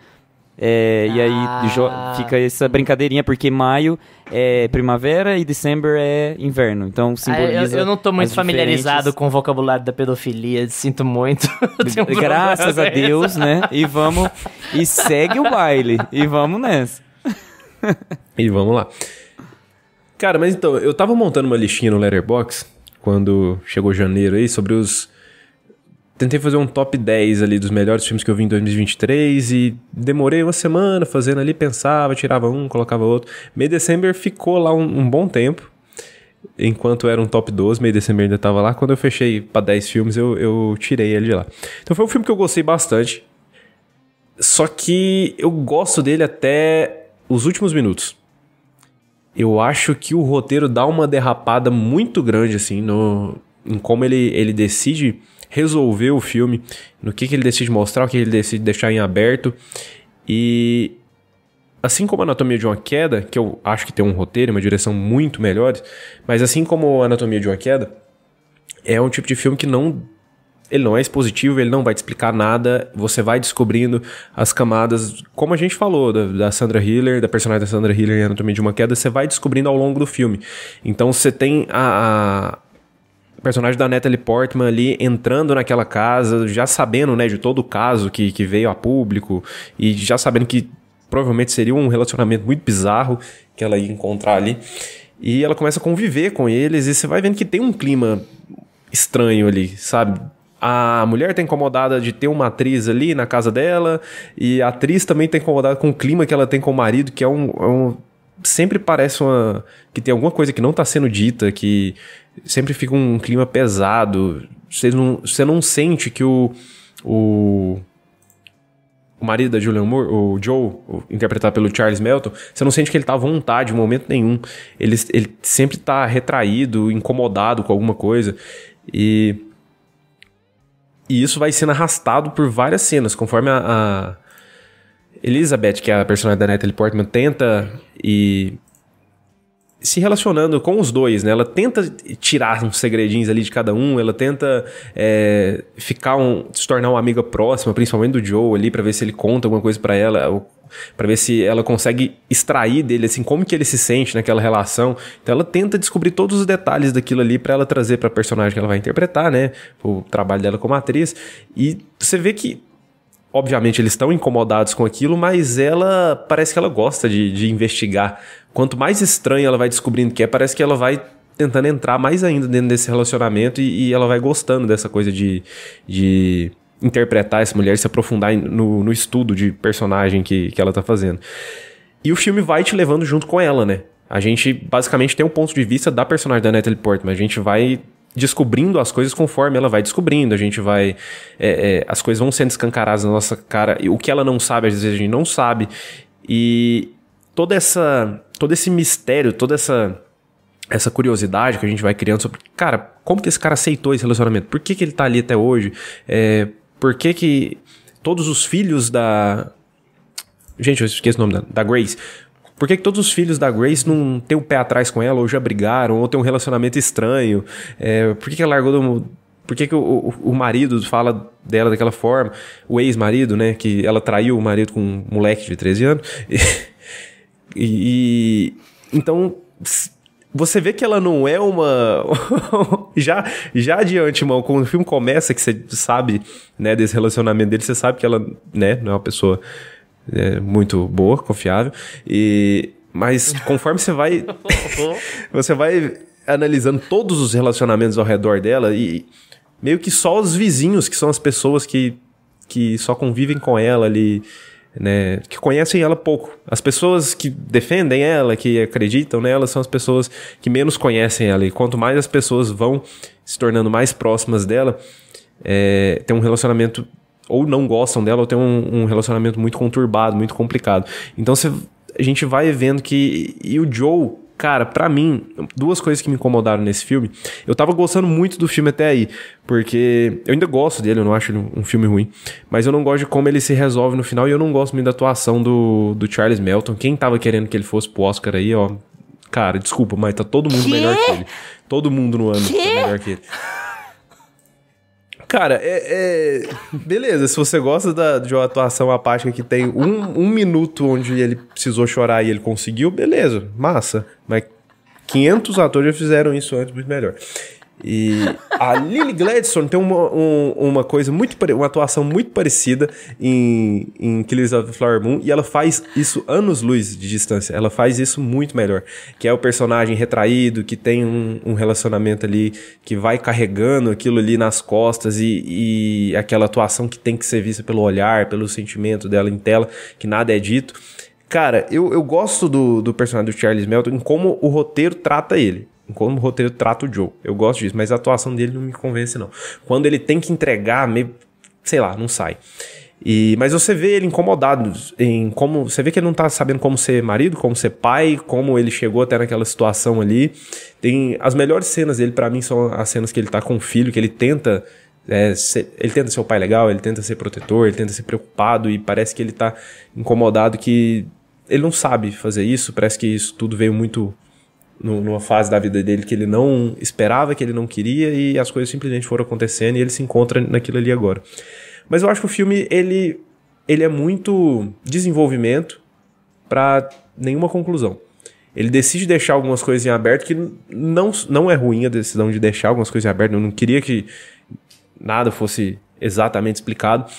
E aí fica essa brincadeirinha, porque maio é primavera e December é inverno. Então simboliza. Eu não tô muito familiarizado com o vocabulário da pedofilia, sinto muito. Graças a Deus, né? E segue o baile. E vamos nessa. E vamos lá. Cara, mas então, eu tava montando uma listinha no Letterboxd quando chegou janeiro aí sobre os... Tentei fazer um top 10 ali dos melhores filmes que eu vi em 2023 e demorei uma semana fazendo ali, pensava, tirava um, colocava outro. May December ficou lá um bom tempo, enquanto era um top 12, May December ainda tava lá. Quando eu fechei pra 10 filmes, eu tirei ele de lá. Então foi um filme que eu gostei bastante, só que eu gosto dele até os últimos minutos. Eu acho que o roteiro dá uma derrapada muito grande, assim, em como ele decide resolver o filme, no que ele decide mostrar, o que ele decide deixar em aberto. E assim como Anatomia de uma Queda, que eu acho que tem um roteiro e uma direção muito melhores, mas assim como Anatomia de uma Queda, é um tipo de filme que ele não é expositivo, ele não vai te explicar nada, você vai descobrindo as camadas, como a gente falou, da Sandra Hüller, da personagem da Sandra Hüller em Anatomia de uma Queda, você vai descobrindo ao longo do filme. Então você tem a personagem da Natalie Portman ali entrando naquela casa, já sabendo, né, de todo o caso que veio a público, e já sabendo que provavelmente seria um relacionamento muito bizarro que ela ia encontrar ali. E ela começa a conviver com eles, e você vai vendo que tem um clima estranho ali, sabe? A mulher tá incomodada de ter uma atriz ali na casa dela, e a atriz também tá incomodada com o clima que ela tem com o marido, que sempre parece que tem alguma coisa que não tá sendo dita, que sempre fica um clima pesado. Você não sente que o marido da Julianne Moore, o Joe, interpretado pelo Charles Melton, você não sente que ele tá à vontade em momento nenhum. Ele sempre tá retraído, incomodado com alguma coisa. E isso vai sendo arrastado por várias cenas, conforme a Elizabeth, que é a personagem da Natalie Portman, tenta se relacionando com os dois, né? Ela tenta tirar uns segredinhos ali de cada um, ela tenta se tornar uma amiga próxima, principalmente do Joe ali, pra ver se ele conta alguma coisa pra ela, pra ver se ela consegue extrair dele, assim, como que ele se sente naquela relação. Então ela tenta descobrir todos os detalhes daquilo ali pra ela trazer pra personagem que ela vai interpretar, né? O trabalho dela como atriz. E você vê que, obviamente, eles estão incomodados com aquilo, mas parece que ela gosta de investigar. Quanto mais estranho ela vai descobrindo que parece que ela vai tentando entrar mais ainda dentro desse relacionamento e ela vai gostando dessa coisa de interpretar essa mulher, se aprofundar no estudo de personagem que ela tá fazendo. E o filme vai te levando junto com ela, né? A gente basicamente tem um ponto de vista da personagem da Natalie Portman. A gente vai descobrindo as coisas conforme ela vai descobrindo. A gente vai... as coisas vão sendo escancaradas na nossa cara. E o que ela não sabe, às vezes a gente não sabe. E todo esse mistério, toda essa curiosidade que a gente vai criando sobre... Cara, como que esse cara aceitou esse relacionamento? Por que ele tá ali até hoje? Por que todos os filhos da... Gente, eu esqueci o nome da Grace. Por que todos os filhos da Grace não tem o pé atrás com ela, ou já brigaram, ou tem um relacionamento estranho? Por que ela largou Por que o marido fala dela daquela forma? O ex-marido, né? Que ela traiu o marido com um moleque de 13 anos. Então... Você vê que ela não é uma... já de antemão, quando o filme começa, que você sabe, né, desse relacionamento dele, você sabe que ela, né, não é uma pessoa muito boa, confiável. Mas conforme você vai analisando todos os relacionamentos ao redor dela, e meio que só os vizinhos, que são as pessoas que só convivem com ela ali, né, que conhecem ela pouco. As pessoas que defendem ela, que acreditam nela, são as pessoas que menos conhecem ela. E quanto mais as pessoas vão se tornando mais próximas dela, têm um relacionamento, ou não gostam dela, ou têm um relacionamento muito conturbado, muito complicado. Então a gente vai vendo que... E o Joe, cara, pra mim, duas coisas que me incomodaram nesse filme. Eu tava gostando muito do filme até aí, porque eu ainda gosto dele, eu não acho ele um filme ruim, mas eu não gosto de como ele se resolve no final, e eu não gosto muito da atuação do Charles Melton. Quem tava querendo que ele fosse pro Oscar aí, ó... Cara, desculpa, mas tá todo mundo melhor que ele. Todo mundo no ano tá melhor que ele. Cara, beleza, se você gosta de uma atuação apática que tem um minuto onde ele precisou chorar e ele conseguiu, beleza, massa. Mas 500 atores já fizeram isso antes muito melhor. E a Lily Gladstone tem uma coisa uma atuação muito parecida em Killers of the Flower Moon, e ela faz isso anos-luz de distância. Ela faz isso muito melhor, que é o personagem retraído, que tem um relacionamento ali, que vai carregando aquilo ali nas costas, e aquela atuação que tem que ser vista pelo olhar, pelo sentimento dela em tela, que nada é dito. Cara, eu gosto do personagem do Charles Melton em como o roteiro trata ele. Como o roteiro trata o Joe. Eu gosto disso, mas a atuação dele não me convence, não. Quando ele tem que entregar, meio... sei lá, não sai. Mas você vê ele incomodado em como... Você vê que ele não tá sabendo como ser marido, como ser pai, como ele chegou até naquela situação ali. As melhores cenas dele, pra mim, são as cenas que ele tá com o filho, que ele tenta... ele tenta ser o pai legal, ele tenta ser protetor, ele tenta ser preocupado, e parece que ele tá incomodado, que ele não sabe fazer isso. Parece que isso tudo veio muito... numa fase da vida dele que ele não esperava, que ele não queria, e as coisas simplesmente foram acontecendo e ele se encontra naquilo ali agora. Mas eu acho que o filme, ele é muito desenvolvimento pra nenhuma conclusão. Ele decide deixar algumas coisas em aberto, que não é ruim a decisão de deixar algumas coisas em aberto. Eu não queria que nada fosse exatamente explicado,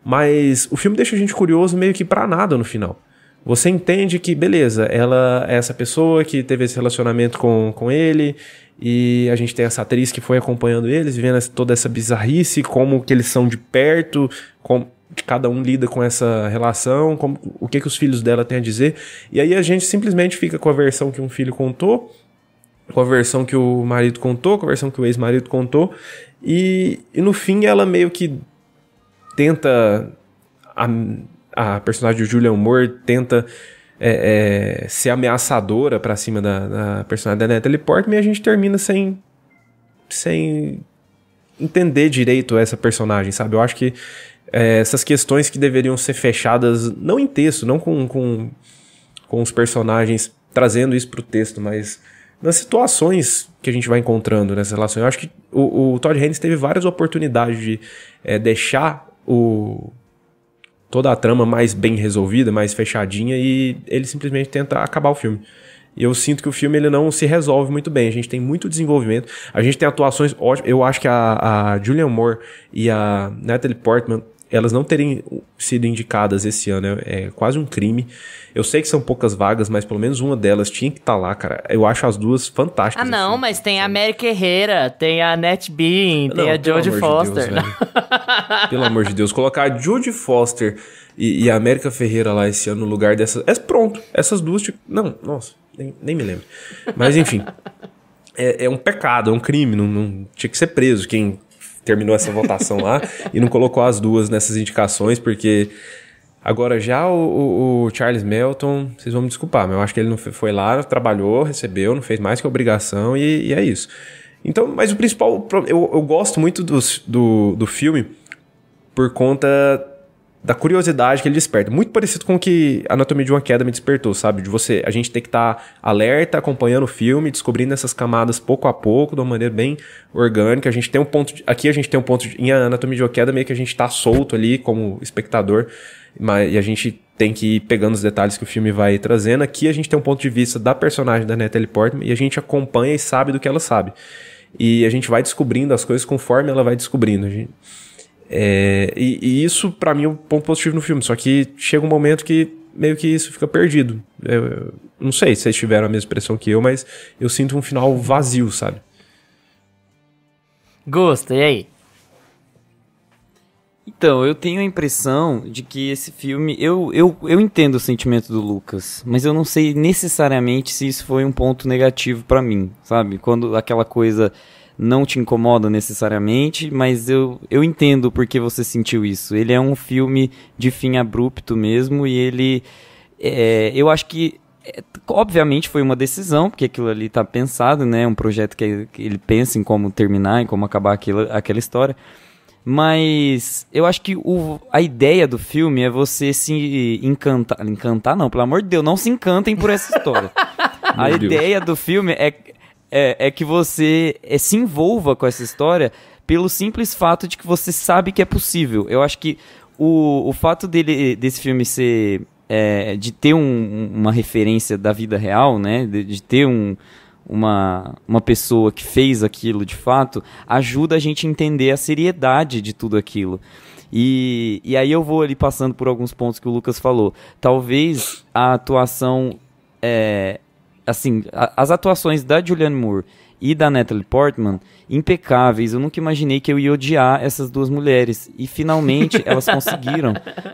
mas o filme deixa a gente curioso meio que pra nada no final. Você entende que, beleza, ela é essa pessoa que teve esse relacionamento com ele, e a gente tem essa atriz que foi acompanhando eles, vendo toda essa bizarrice, como que eles são de perto, como cada um lida com essa relação, o que os filhos dela têm a dizer. E aí a gente simplesmente fica com a versão que um filho contou, com a versão que o marido contou, com a versão que o ex-marido contou, e no fim ela meio que tenta... A personagem de Julianne Moore tenta ser ameaçadora pra cima da personagem da Natalie Portman, e a gente termina sem entender direito essa personagem, sabe? Eu acho que essas questões que deveriam ser fechadas, não em texto, não com os personagens trazendo isso pro texto, mas nas situações que a gente vai encontrando nessa relação. Eu acho que o Todd Haynes teve várias oportunidades de deixar toda a trama mais bem resolvida, mais fechadinha, e ele simplesmente tenta acabar o filme. E eu sinto que o filme ele não se resolve muito bem. A gente tem muito desenvolvimento, a gente tem atuações ótimas. Eu acho que a Julianne Moore e a Natalie Portman, elas não terem sido indicadas esse ano é quase um crime. Eu sei que são poucas vagas, mas pelo menos uma delas tinha que estar lá, cara. Eu acho as duas fantásticas. Ah, não, mas tem a Mary Herrera, tem a Annette Bening, tem a Jodie Foster. De Deus, pelo amor de Deus, colocar a Jodie Foster e a América Ferreira lá esse ano no lugar dessas... pronto, essas duas... não, nossa, nem me lembro. Mas enfim, é um pecado, é um crime, não tinha que ser preso quem terminou essa votação lá e não colocou as duas nessas indicações, porque... Agora, já o Charles Melton, vocês vão me desculpar, mas eu acho que ele não foi lá, trabalhou, recebeu, não fez mais que obrigação, e é isso. Então, mas o principal... Eu gosto muito do filme por conta da curiosidade que ele desperta. Muito parecido com o que Anatomia de uma Queda me despertou, sabe? A gente tem que estar alerta, acompanhando o filme, descobrindo essas camadas pouco a pouco, de uma maneira bem orgânica. A gente tem um ponto... Aqui a gente tem um ponto... Em Anatomia de uma Queda, meio que a gente tá solto ali como espectador, e a gente tem que ir pegando os detalhes que o filme vai trazendo. Aqui a gente tem um ponto de vista da personagem da Natalie Portman, e a gente acompanha e sabe do que ela sabe. E a gente vai descobrindo as coisas conforme ela vai descobrindo. E isso, pra mim, é um ponto positivo no filme. Só que chega um momento que meio que isso fica perdido. Eu não sei se vocês tiveram a mesma impressão que eu, mas eu sinto um final vazio, sabe? Gosto, e aí? Então, eu tenho a impressão de que esse filme... Eu entendo o sentimento do Lucas, mas eu não sei necessariamente se isso foi um ponto negativo pra mim, sabe? Quando aquela coisa não te incomoda necessariamente, mas eu entendo por que você sentiu isso. Ele é um filme de fim abrupto mesmo, e ele... eu acho que, obviamente, foi uma decisão, porque aquilo ali tá pensado, né? Um projeto que ele pensa em como terminar, em como acabar aquela história. Mas eu acho que a ideia do filme é você se encantar... Encantar não, pelo amor de Deus, não se encantem por essa história. A ideia do filme é que você se envolva com essa história pelo simples fato de que você sabe que é possível. Eu acho que o fato desse filme ser... de ter uma referência da vida real, né? De ter uma pessoa que fez aquilo de fato, ajuda a gente a entender a seriedade de tudo aquilo. E aí eu vou ali passando por alguns pontos que o Lucas falou. Talvez a atuação... assim, as atuações da Julianne Moore e da Natalie Portman, impecáveis. Eu nunca imaginei que eu ia odiar essas duas mulheres. E finalmente elas conseguiram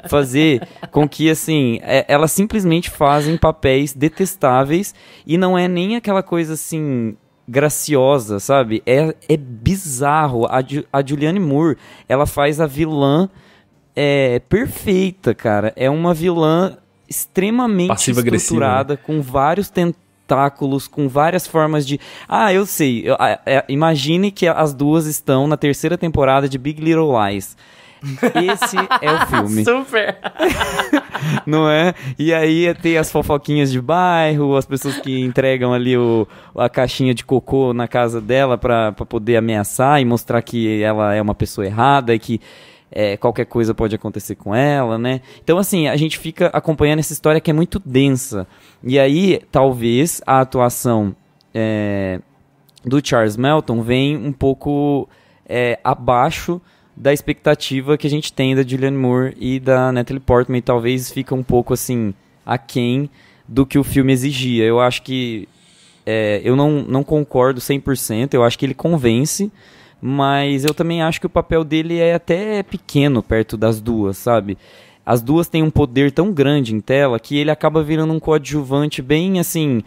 fazer com que, assim, elas simplesmente fazem papéis detestáveis, e não é nem aquela coisa, assim, graciosa, sabe? É bizarro. A Julianne Moore, ela faz a vilã perfeita, cara. É uma vilã extremamente estruturada, com vários tentáculos, com várias formas de... eu sei. Imagine que as duas estão na 3ª temporada de Big Little Lies. Esse é o filme. Super! Não é? E aí tem as fofoquinhas de bairro, as pessoas que entregam ali a caixinha de cocô na casa dela pra poder ameaçar e mostrar que ela é uma pessoa errada e que qualquer coisa pode acontecer com ela, né? Então, assim, a gente fica acompanhando essa história que é muito densa. E aí, talvez, a atuação do Charles Melton venha um pouco abaixo da expectativa que a gente tem da Julianne Moore e da Natalie Portman, e talvez fica um pouco, assim, aquém do que o filme exigia. Eu acho que... eu não concordo 100%, eu acho que ele convence, mas eu também acho que o papel dele é até pequeno perto das duas, sabe? As duas têm um poder tão grande em tela que ele acaba virando um coadjuvante bem, assim,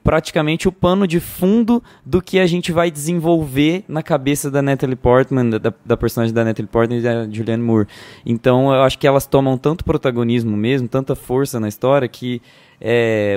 praticamente o pano de fundo do que a gente vai desenvolver na cabeça da Natalie Portman, da personagem da Natalie Portman e da Julianne Moore. Então eu acho que elas tomam tanto protagonismo mesmo, tanta força na história, que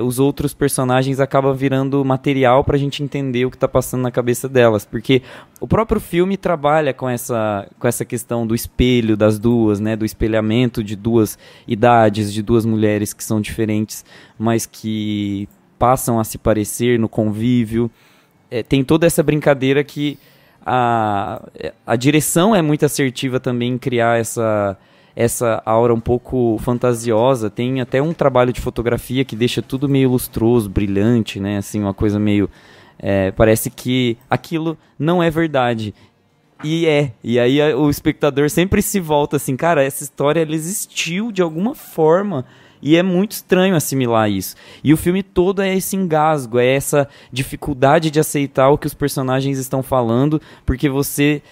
os outros personagens acabam virando material pra gente entender o que tá passando na cabeça delas, porque o próprio filme trabalha com essa questão do espelho das duas, né, do espelhamento de duas idades, de duas mulheres que são diferentes, mas que passam a se parecer no convívio. Tem toda essa brincadeira que a direção é muito assertiva também em criar essa aura um pouco fantasiosa. Tem até um trabalho de fotografia que deixa tudo meio lustroso, brilhante, né? Assim, uma coisa meio... parece que aquilo não é verdade. E aí o espectador sempre se volta assim, cara, essa história ela existiu de alguma forma, e é muito estranho assimilar isso. E o filme todo é esse engasgo, é essa dificuldade de aceitar o que os personagens estão falando, porque você...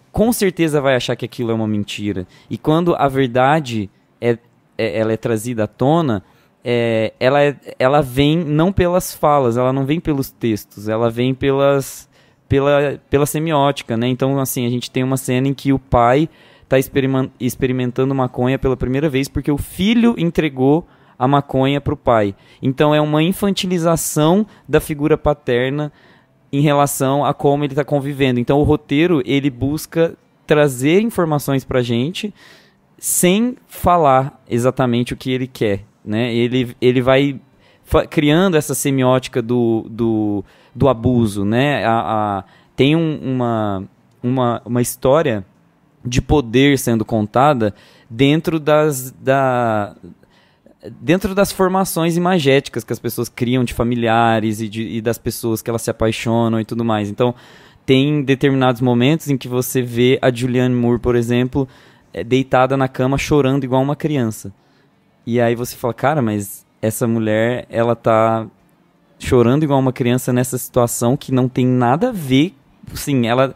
com certeza vai achar que aquilo é uma mentira. E quando a verdade ela é trazida à tona, ela vem não pelas falas, ela não vem pelos textos, ela vem pela semiótica, né? Então, assim, a gente tem uma cena em que o pai está experimentando maconha pela primeira vez porque o filho entregou a maconha para o pai. Então, é uma infantilização da figura paterna em relação a como ele está convivendo. Então o roteiro, ele busca trazer informações pra gente sem falar exatamente o que ele quer, né? Ele vai criando essa semiótica do abuso, né? Tem uma história de poder sendo contada dentro das formações imagéticas que as pessoas criam de familiares e das pessoas que elas se apaixonam e tudo mais. Então, tem determinados momentos em que você vê a Julianne Moore, por exemplo, deitada na cama chorando igual uma criança. E aí você fala, cara, mas essa mulher, ela tá chorando igual uma criança nessa situação que não tem nada a ver, assim, ela...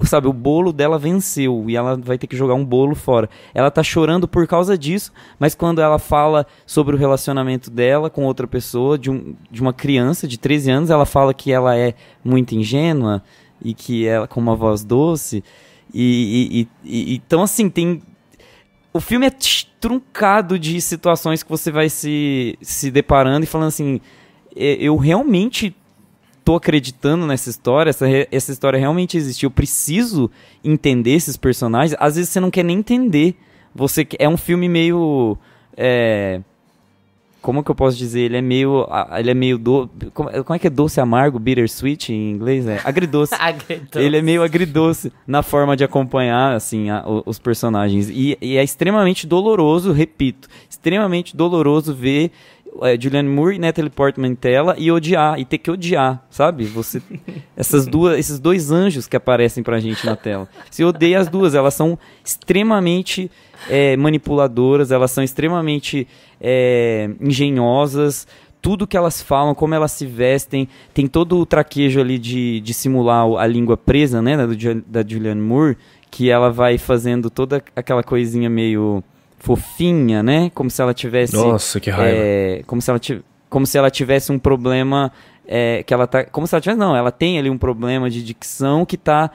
sabe, o bolo dela venceu e ela vai ter que jogar um bolo fora. Ela tá chorando por causa disso, mas quando ela fala sobre o relacionamento dela com outra pessoa, de uma criança de 13 anos, ela fala que ela é muito ingênua, e que ela com uma voz doce. Então, assim, o filme é truncado de situações que você vai se deparando e falando assim, eu realmente tô acreditando nessa história, essa história realmente existiu, eu preciso entender esses personagens. Às vezes você não quer nem entender. É um filme meio... como que eu posso dizer? Ele é meio como é que é doce amargo? Bittersweet em inglês? Agridoce. Ele é meio agridoce na forma de acompanhar, assim, os personagens. E é extremamente doloroso, repito, extremamente doloroso ver Julianne Moore e Natalie Portman em tela e ter que odiar, sabe? Esses dois anjos que aparecem pra gente na tela. Você odeia as duas, elas são extremamente manipuladoras, elas são extremamente engenhosas, tudo que elas falam, como elas se vestem, tem todo o traquejo ali de simular a língua presa, né, da Julianne Moore, que ela vai fazendo toda aquela coisinha meio fofinha, né, como se ela tivesse... Nossa, que raiva. Como se ela tivesse um problema... como se ela tivesse... Não, ela tem ali um problema de dicção que tá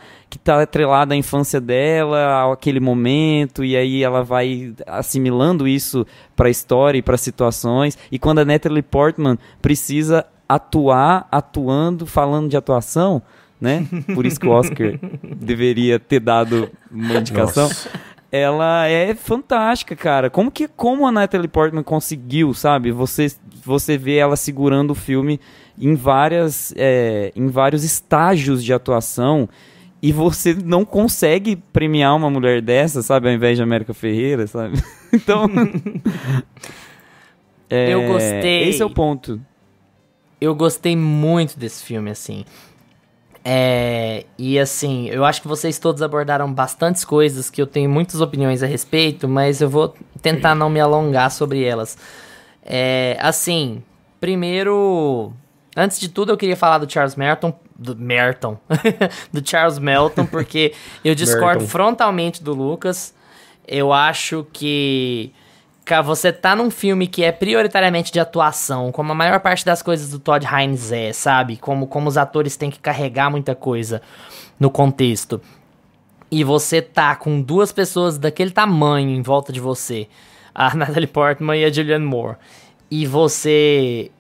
atrelado à infância dela, àquele momento, e aí ela vai assimilando isso pra história e para situações. E quando a Natalie Portman precisa falando de atuação, né? Por isso que o Oscar deveria ter dado uma indicação. Nossa. Ela é fantástica, cara. Como a Natalie Portman conseguiu, sabe? Você vê ela segurando o filme em vários estágios de atuação e você não consegue premiar uma mulher dessa, sabe? Ao invés de América Ferreira, sabe? Então... eu gostei. Esse é o ponto. Eu gostei muito desse filme, assim. E assim, eu acho que vocês todos abordaram bastantes coisas que eu tenho muitas opiniões a respeito, mas eu vou tentar não me alongar sobre elas. Assim, primeiro, antes de tudo eu queria falar do Charles Melton, do Charles Melton, porque eu discordo frontalmente do Lucas. Eu acho que você tá num filme que é prioritariamente de atuação, como a maior parte das coisas do Todd Haynes sabe? Como os atores têm que carregar muita coisa no contexto. E você tá com duas pessoas daquele tamanho em volta de você, a Natalie Portman e a Julianne Moore, e você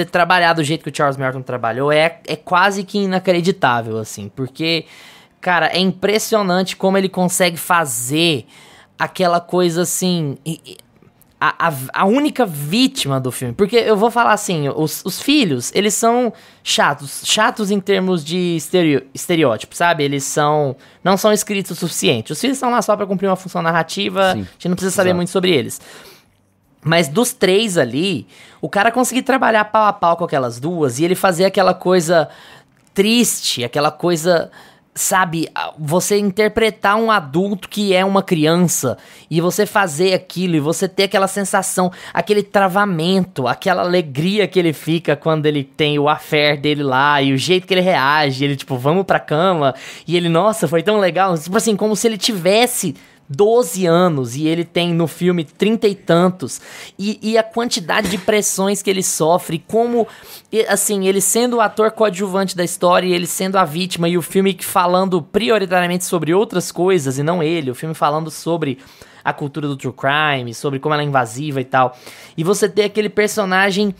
trabalhar do jeito que o Charles Melton trabalhou é quase que inacreditável, assim, porque, cara, é impressionante como ele consegue fazer aquela coisa assim... A única vítima do filme, porque eu vou falar assim, os filhos, eles são chatos em termos de estereótipo, sabe? Eles não são escritos o suficiente. Os filhos estão lá só pra cumprir uma função narrativa, sim, a gente não precisa saber muito sobre eles. Mas dos três ali, o cara conseguir trabalhar pau a pau com aquelas duas e ele fazer aquela coisa triste, aquela coisa... Sabe, você interpretar um adulto que é uma criança e você fazer aquilo e você ter aquela sensação, aquele travamento, aquela alegria que ele fica quando ele tem o affair dele lá e o jeito que ele reage, ele tipo, vamos pra cama e ele, nossa, foi tão legal, tipo assim, como se ele tivesse 12 anos e ele tem no filme 30 e tantos e a quantidade de pressões que ele sofre, como, assim, ele sendo o ator coadjuvante da história e ele sendo a vítima e o filme falando prioritariamente sobre outras coisas e não ele, o filme falando sobre a cultura do true crime, sobre como ela é invasiva e tal, e você ter aquele personagem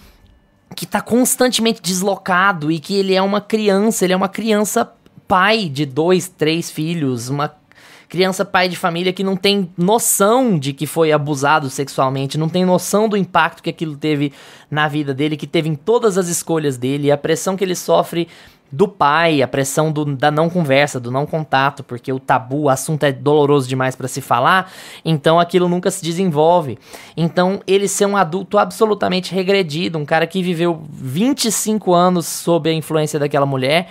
que tá constantemente deslocado e que ele é uma criança pai de 2, 3 filhos, uma criança pai de família que não tem noção de que foi abusado sexualmente, não tem noção do impacto que aquilo teve na vida dele, que teve em todas as escolhas dele, a pressão que ele sofre do pai, a pressão da não conversa, do não contato, porque o tabu, o assunto é doloroso demais pra se falar, então aquilo nunca se desenvolve. Então ele ser um adulto absolutamente regredido, um cara que viveu 25 anos sob a influência daquela mulher,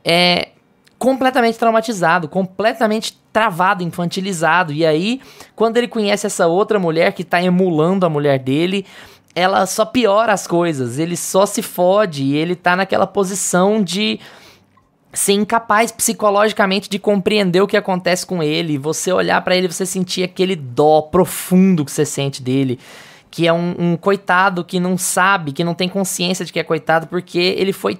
é completamente traumatizado, completamente travado, infantilizado. E aí, quando ele conhece essa outra mulher que tá emulando a mulher dele, ela só piora as coisas, ele só se fode e ele tá naquela posição de ser incapaz psicologicamente de compreender o que acontece com ele. Você olhar pra ele, você sentir aquele dó profundo que você sente dele, que é um coitado que não sabe, que não tem consciência de que é coitado, porque ele foi...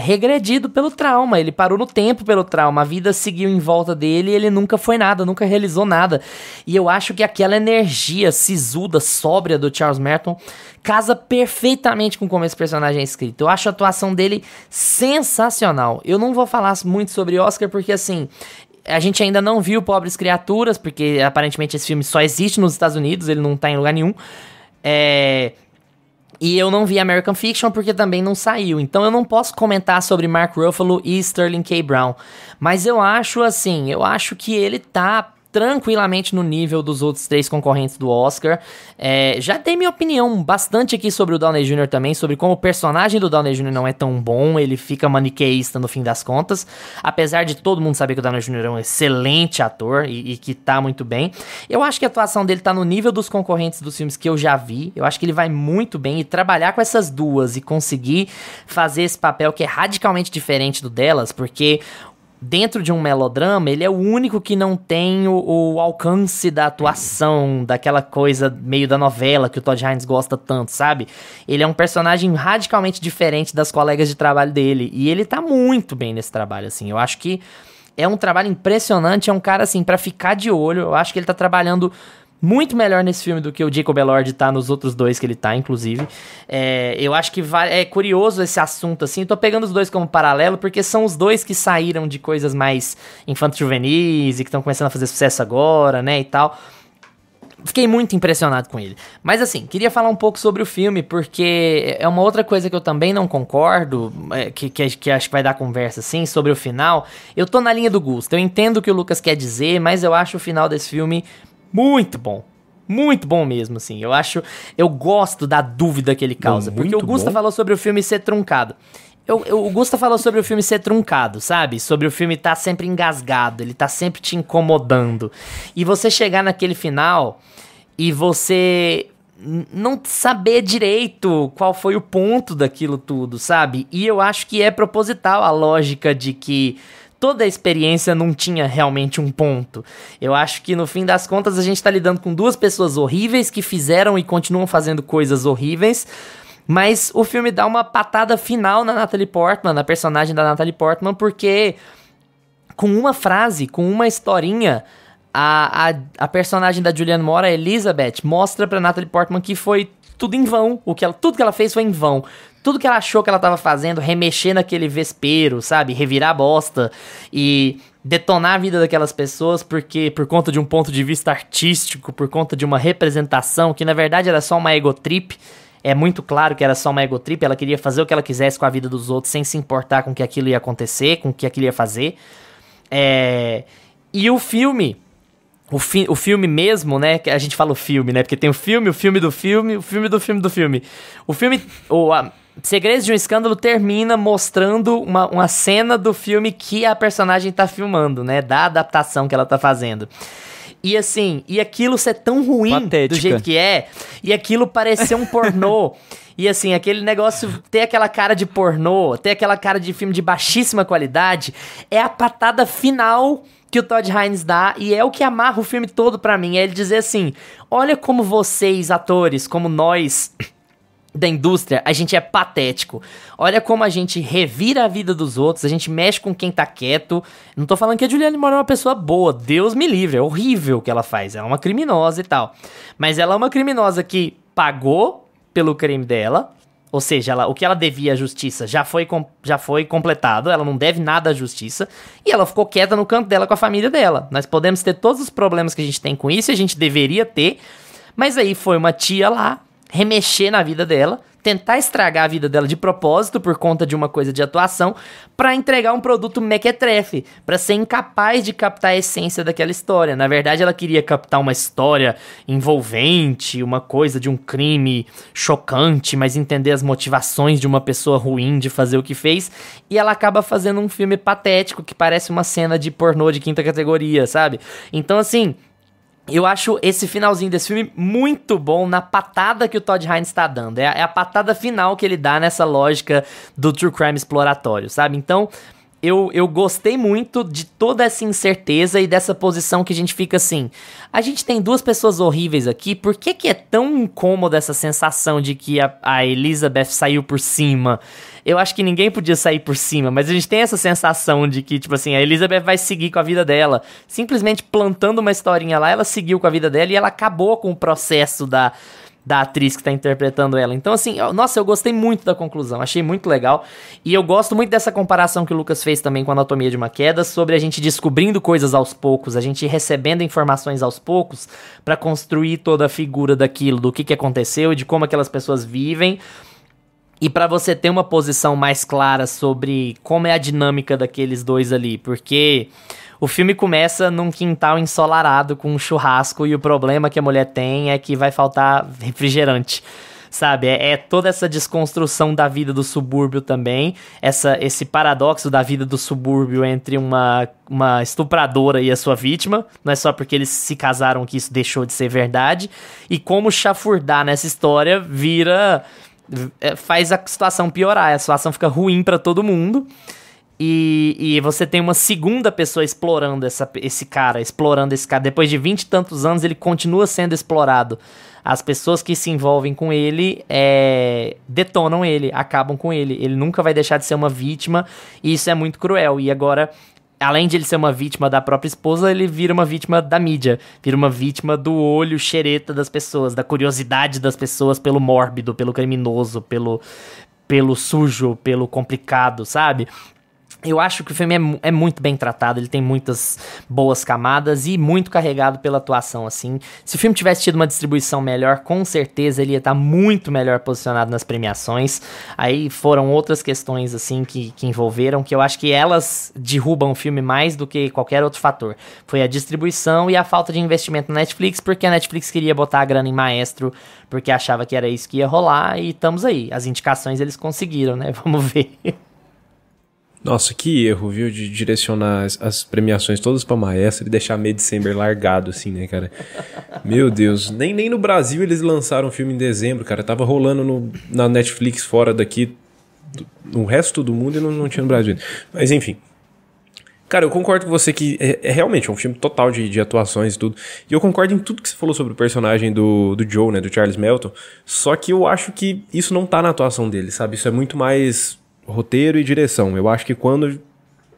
regredido pelo trauma, ele parou no tempo pelo trauma, a vida seguiu em volta dele e ele nunca foi nada, nunca realizou nada. E eu acho que aquela energia sisuda, sóbria do Charles Melton casa perfeitamente com como esse personagem é escrito. Eu acho a atuação dele sensacional. Eu não vou falar muito sobre Oscar porque, assim, a gente ainda não viu Pobres Criaturas, porque aparentemente esse filme só existe nos Estados Unidos, ele não tá em lugar nenhum. E eu não vi American Fiction porque também não saiu. Então eu não posso comentar sobre Mark Ruffalo e Sterling K. Brown. Mas eu acho que ele tá tranquilamente no nível dos outros 3 concorrentes do Oscar. Já dei minha opinião bastante aqui sobre o Downey Jr. também, sobre como o personagem do Downey Jr. não é tão bom, ele fica maniqueísta no fim das contas, apesar de todo mundo saber que o Downey Jr. é um excelente ator e que tá muito bem. Eu acho que a atuação dele tá no nível dos concorrentes dos filmes que eu já vi, eu acho que ele vai muito bem, e trabalhar com essas duas e conseguir fazer esse papel que é radicalmente diferente do delas, porque dentro de um melodrama, ele é o único que não tem o alcance da atuação, daquela coisa meio da novela que o Todd Haynes gosta tanto, sabe? Ele é um personagem radicalmente diferente das colegas de trabalho dele, e ele tá muito bem nesse trabalho, assim. Eu acho que é um trabalho impressionante, é um cara, assim, pra ficar de olho. Eu acho que ele tá trabalhando muito melhor nesse filme do que o Jacob Elord tá nos outros 2 que ele tá, inclusive. Eu acho que é curioso esse assunto, assim. Tô pegando os 2 como paralelo, porque são os 2 que saíram de coisas mais infanto-juvenis e que estão começando a fazer sucesso agora, né, e tal. Fiquei muito impressionado com ele. Mas assim, queria falar um pouco sobre o filme, porque é uma outra coisa que eu também não concordo, que acho que vai dar conversa, assim, sobre o final. Eu tô na linha do Gusto. Eu entendo o que o Lucas quer dizer, mas eu acho o final desse filme muito bom. Muito bom mesmo, assim. Eu gosto da dúvida que ele causa. Porque o Gusta falou sobre o filme ser truncado. O Gusta falou sobre o filme ser truncado, sabe? Sobre o filme tá sempre engasgado, ele tá sempre te incomodando. E você chegar naquele final e você não saber direito qual foi o ponto daquilo tudo, sabe? E eu acho que é proposital a lógica de que toda a experiência não tinha realmente um ponto. Eu acho que no fim das contas a gente tá lidando com 2 pessoas horríveis que fizeram e continuam fazendo coisas horríveis, mas o filme dá uma patada final na Natalie Portman, na personagem da Natalie Portman, porque com uma frase, com uma historinha, a personagem da Julianne Moore, a Elizabeth, mostra pra Natalie Portman que foi tudo em vão, tudo que ela fez foi em vão. Tudo que ela achou que ela tava fazendo, remexer naquele vespeiro, sabe? Revirar a bosta e detonar a vida daquelas pessoas porque por conta de um ponto de vista artístico, por conta de uma representação que na verdade era só uma egotrip. É muito claro que era só uma egotrip, ela queria fazer o que ela quisesse com a vida dos outros sem se importar com que aquilo ia acontecer, com o que aquilo ia fazer. E o filme... O filme mesmo, né? Que a gente fala o filme, né? Porque tem o filme do filme, o filme do filme do filme. O filme... Segredos de um Escândalo termina mostrando uma cena do filme que a personagem tá filmando, né? Da adaptação que ela tá fazendo. E assim, e aquilo ser tão ruim patética do jeito que é, e aquilo parecer um pornô. E assim, aquele negócio ter aquela cara de pornô, ter aquela cara de filme de baixíssima qualidade, é a patada final que o Todd Haynes dá, e é o que amarra o filme todo pra mim. É ele dizer assim, olha como vocês, atores, como nós da indústria, a gente é patético. Olha como a gente revira a vida dos outros, a gente mexe com quem tá quieto. Não tô falando que a Julianne Moore é uma pessoa boa, Deus me livre, é horrível o que ela faz, ela é uma criminosa e tal. Mas ela é uma criminosa que pagou pelo crime dela, ou seja, o que ela devia à justiça já foi completado, ela não deve nada à justiça, e ela ficou quieta no canto dela com a família dela. Nós podemos ter todos os problemas que a gente tem com isso, e a gente deveria ter, mas aí foi uma tia lá, remexer na vida dela, tentar estragar a vida dela de propósito por conta de uma coisa de atuação, pra entregar um produto mequetrefe, pra ser incapaz de captar a essência daquela história. Na verdade, ela queria captar uma história envolvente, uma coisa de um crime chocante, mas entender as motivações de uma pessoa ruim de fazer o que fez, e ela acaba fazendo um filme patético que parece uma cena de pornô de 5ª categoria, sabe? Então, assim, eu acho esse finalzinho desse filme muito bom na patada que o Todd Haynes tá dando. É a patada final que ele dá nessa lógica do true crime exploratório, sabe? Então, eu gostei muito de toda essa incerteza e dessa posição que a gente fica assim, a gente tem duas pessoas horríveis aqui, por que que é tão incômoda essa sensação de que a Elizabeth saiu por cima? Eu acho que ninguém podia sair por cima, mas a gente tem essa sensação de que, tipo assim, a Elizabeth vai seguir com a vida dela. Simplesmente plantando uma historinha lá, ela seguiu com a vida dela e ela acabou com o processo da atriz que tá interpretando ela. Então, assim, nossa, eu gostei muito da conclusão, achei muito legal. E eu gosto muito dessa comparação que o Lucas fez também com a Anatomia de uma Queda, sobre a gente descobrindo coisas aos poucos, a gente recebendo informações aos poucos pra construir toda a figura daquilo, do que aconteceu e de como aquelas pessoas vivem. E pra você ter uma posição mais clara sobre como é a dinâmica daqueles dois ali, porque o filme começa num quintal ensolarado com um churrasco e o problema que a mulher tem é que vai faltar refrigerante, sabe? É toda essa desconstrução da vida do subúrbio também, esse paradoxo da vida do subúrbio entre uma estupradora e a sua vítima, não é só porque eles se casaram que isso deixou de ser verdade, e como chafurdar nessa história faz a situação piorar, a situação fica ruim pra todo mundo. E você tem uma segunda pessoa explorando esse cara. Depois de 20 e tantos anos, ele continua sendo explorado. As pessoas que se envolvem com ele detonam ele, acabam com ele. Ele nunca vai deixar de ser uma vítima, e isso é muito cruel. E agora, além de ele ser uma vítima da própria esposa, ele vira uma vítima da mídia. Vira uma vítima do olho xereta das pessoas, da curiosidade das pessoas pelo mórbido, pelo criminoso, pelo sujo, pelo complicado, sabe? Eu acho que o filme é muito bem tratado, ele tem muitas boas camadas e muito carregado pela atuação, assim. Se o filme tivesse tido uma distribuição melhor, com certeza ele ia estar muito melhor posicionado nas premiações. Aí foram outras questões, assim, que envolveram, que eu acho que elas derrubam o filme mais do que qualquer outro fator. Foi a distribuição e a falta de investimento na Netflix, porque a Netflix queria botar a grana em Maestro, porque achava que era isso que ia rolar, e estamos aí. As indicações eles conseguiram, né? Vamos ver. Nossa, que erro, viu, de direcionar as premiações todas pra Maestro e deixar Mid-December largado, assim, né, cara? Meu Deus, nem no Brasil eles lançaram o filme em dezembro, cara. Tava rolando na Netflix fora daqui, no resto do mundo, e não tinha no Brasil. Mas, enfim. Cara, eu concordo com você que é realmente um filme total de atuações e tudo. E eu concordo em tudo que você falou sobre o personagem do Joe, né, do Charles Melton. Só que eu acho que isso não tá na atuação dele, sabe? Isso é muito mais roteiro e direção. Eu acho que quando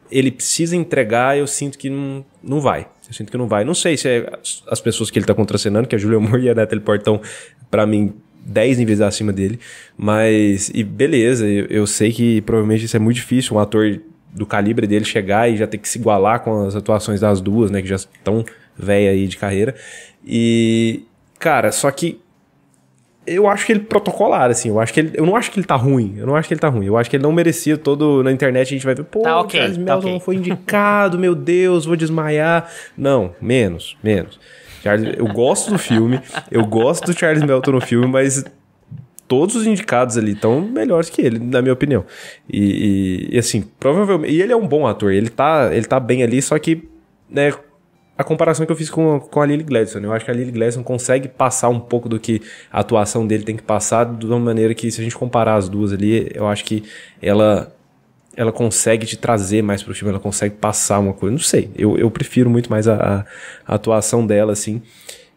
ele precisa entregar, eu sinto que não vai. Eu sinto que não vai. Não sei se é as pessoas que ele tá contracenando, que a Julia Moore e a Natalie Portman, pra mim, 10 níveis acima dele. Mas, e beleza, eu sei que provavelmente isso é muito difícil, um ator do calibre dele chegar e já ter que se igualar com as atuações das duas, né, que já estão velha aí de carreira. E, cara, só que eu acho que ele protocolar, assim, eu não acho que ele tá ruim, eu acho que ele não merecia todo, na internet a gente vai ver, pô, tá okay, Charles Melton não foi indicado, meu Deus, vou desmaiar. Não, menos. Eu gosto do filme, eu gosto do Charles Melton no filme, mas todos os indicados ali estão melhores que ele, na minha opinião. E assim, provavelmente, e ele é um bom ator, ele tá bem ali, só que, né, a comparação que eu fiz com a Lily Gladstone. Eu acho que a Lily Gladstone consegue passar um pouco do que a atuação dele tem que passar, de uma maneira que, se a gente comparar as duas ali, eu acho que ela consegue te trazer mais pro filme, ela consegue passar uma coisa. Não sei, eu prefiro muito mais a atuação dela, assim.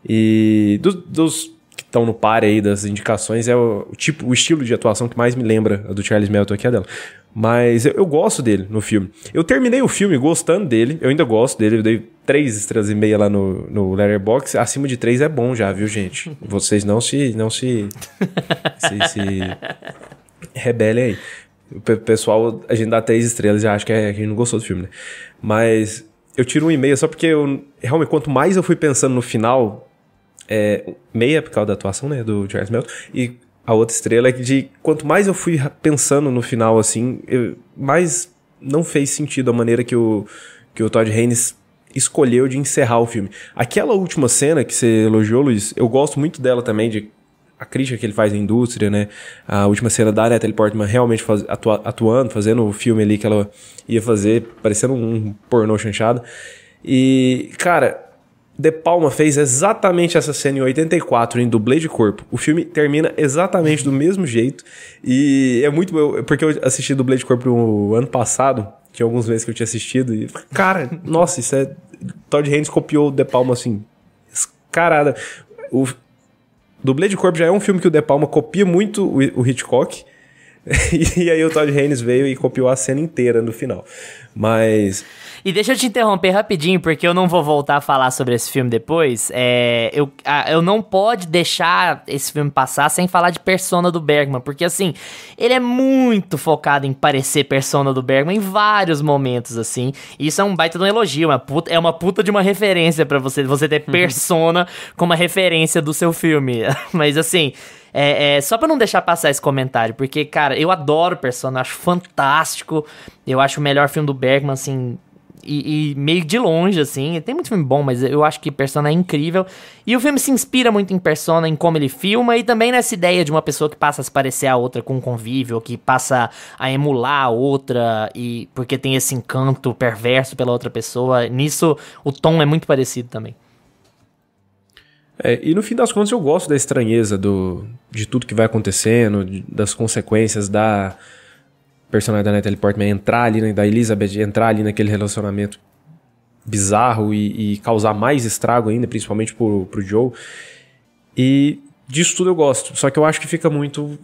E dos que estão no par aí das indicações, é o estilo de atuação que mais me lembra a do Charles Melton, que é a dela. Mas eu gosto dele no filme. Eu terminei o filme gostando dele. Eu ainda gosto dele. Eu dei 3 estrelas e meia lá no Letterboxd. Acima de 3 é bom já, viu, gente? Vocês não se rebelem aí. O pessoal, a gente dá 3 estrelas e já acha que a gente não gostou do filme, né? Mas eu tiro 1,5 só porque realmente, quanto mais eu fui pensando no final, meia por causa da atuação, né, do Charles Melton, e a outra estrela é que quanto mais eu fui pensando no final, assim, mais não fez sentido a maneira que o Todd Haynes escolheu de encerrar o filme. Aquela última cena que você elogiou, Luiz, eu gosto muito dela também, a crítica que ele faz à indústria, né? A última cena da Natalie Portman realmente atuando, fazendo o filme ali que ela ia fazer, parecendo um pornô chanchado. E, cara, De Palma fez exatamente essa cena em 84 em dublê de corpo. O filme termina exatamente do mesmo jeito. E é muito bom, porque eu assisti dublê de corpo no ano passado. tinha alguns meses que eu tinha assistido. E, cara, nossa, isso é... Todd Haynes copiou o De Palma, assim, escarada. O Dublê de Corpo já é um filme que o De Palma copia muito o Hitchcock. E aí o Todd Haynes veio e copiou a cena inteira no final. Mas... E deixa eu te interromper rapidinho, porque eu não vou voltar a falar sobre esse filme depois. Eu não pode deixar esse filme passar sem falar de Persona do Bergman, porque assim, ele é muito focado em parecer Persona do Bergman em vários momentos, assim. E isso é um baita de um elogio, é uma puta de uma referência pra você ter Persona como uma referência do seu filme. Mas assim... só pra não deixar passar esse comentário, porque, cara, eu adoro Persona, eu acho fantástico, eu acho o melhor filme do Bergman, assim, e meio de longe, assim, tem muito filme bom, mas eu acho que Persona é incrível, e o filme se inspira muito em Persona, em como ele filma, e também nessa ideia de uma pessoa que passa a se parecer a outra com um convívio, que passa a emular a outra, e porque tem esse encanto perverso pela outra pessoa, nisso o tom é muito parecido também. E no fim das contas eu gosto da estranheza de tudo que vai acontecendo, das consequências da personagem da Natalie Portman entrar ali, da Elizabeth entrar ali naquele relacionamento bizarro e causar mais estrago ainda, principalmente pro Joe. E disso tudo eu gosto, só que eu acho que fica muito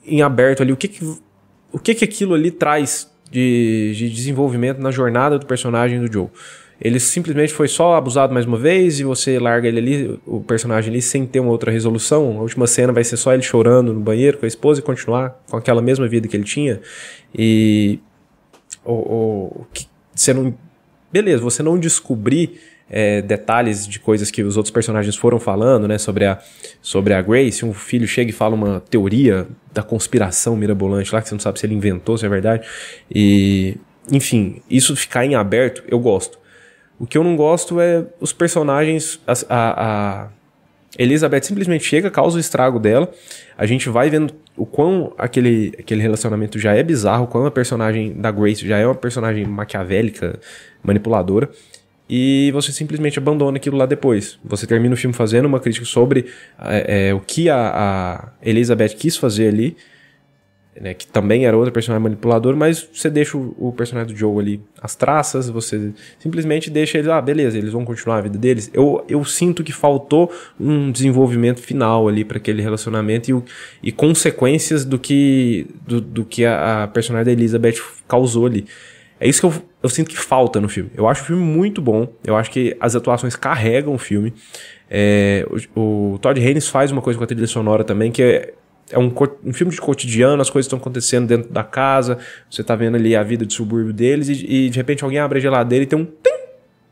em aberto ali o que aquilo ali traz de desenvolvimento na jornada do personagem do Joe. Ele simplesmente foi só abusado mais uma vez e você larga ele ali, o personagem ali, sem ter uma outra resolução. A última cena vai ser só ele chorando no banheiro com a esposa e continuar com aquela mesma vida que ele tinha. E você não... Beleza, você não descobrir detalhes de coisas que os outros personagens foram falando, né, sobre a Grace. Um filho chega e fala uma teoria da conspiração mirabolante lá, que você não sabe se ele inventou, se é verdade. E, enfim, isso ficar em aberto, eu gosto. O que eu não gosto é os personagens... A Elizabeth simplesmente chega, causa o estrago dela. A gente vai vendo o quão aquele relacionamento já é bizarro, o quão a personagem da Grace já é uma personagem maquiavélica, manipuladora. E você simplesmente abandona aquilo lá depois. Você termina o filme fazendo uma crítica sobre o que a Elizabeth quis fazer ali, né, que também era outra personagem manipuladora, mas você deixa o personagem do Joe ali as traças, você simplesmente deixa eles, beleza, eles vão continuar a vida deles. Eu sinto que faltou um desenvolvimento final ali para aquele relacionamento e consequências do que a personagem da Elizabeth causou ali. É isso que eu sinto que falta no filme. Eu acho o filme muito bom, eu acho que as atuações carregam o filme. O Todd Haynes faz uma coisa com a trilha sonora também, que é um filme de cotidiano, as coisas estão acontecendo dentro da casa, você tá vendo ali a vida de subúrbio deles e de repente alguém abre a geladeira e tem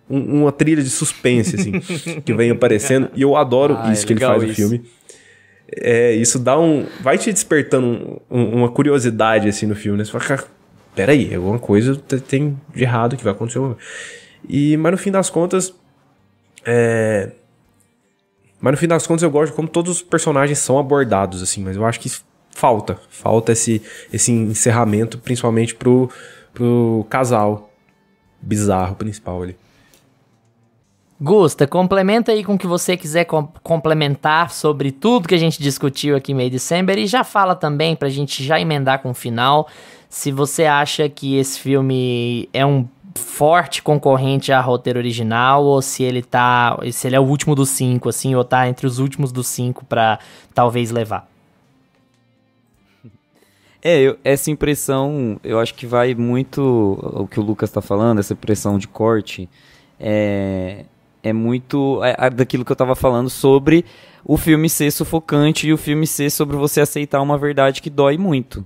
uma trilha de suspense, assim, que vem aparecendo, e eu adoro isso que ele faz no filme. Isso vai te despertando uma curiosidade, assim, no filme, né? Você fala, peraí, alguma coisa tem de errado que vai acontecer. Mas no fim das contas, eu gosto de como todos os personagens são abordados, assim, mas eu acho que falta esse encerramento, principalmente pro casal bizarro principal ali. Gusta, complementa aí com o que você quiser complementar sobre tudo que a gente discutiu aqui em May December e já fala também, pra gente já emendar com o final, se você acha que esse filme é um forte concorrente a roteiro original ou se ele é o último dos 5, assim, ou tá entre os últimos dos 5 pra talvez levar. Essa impressão, eu acho que vai muito o que o Lucas tá falando, essa impressão de corte, é muito daquilo que eu tava falando sobre o filme ser sufocante e o filme ser sobre você aceitar uma verdade que dói muito.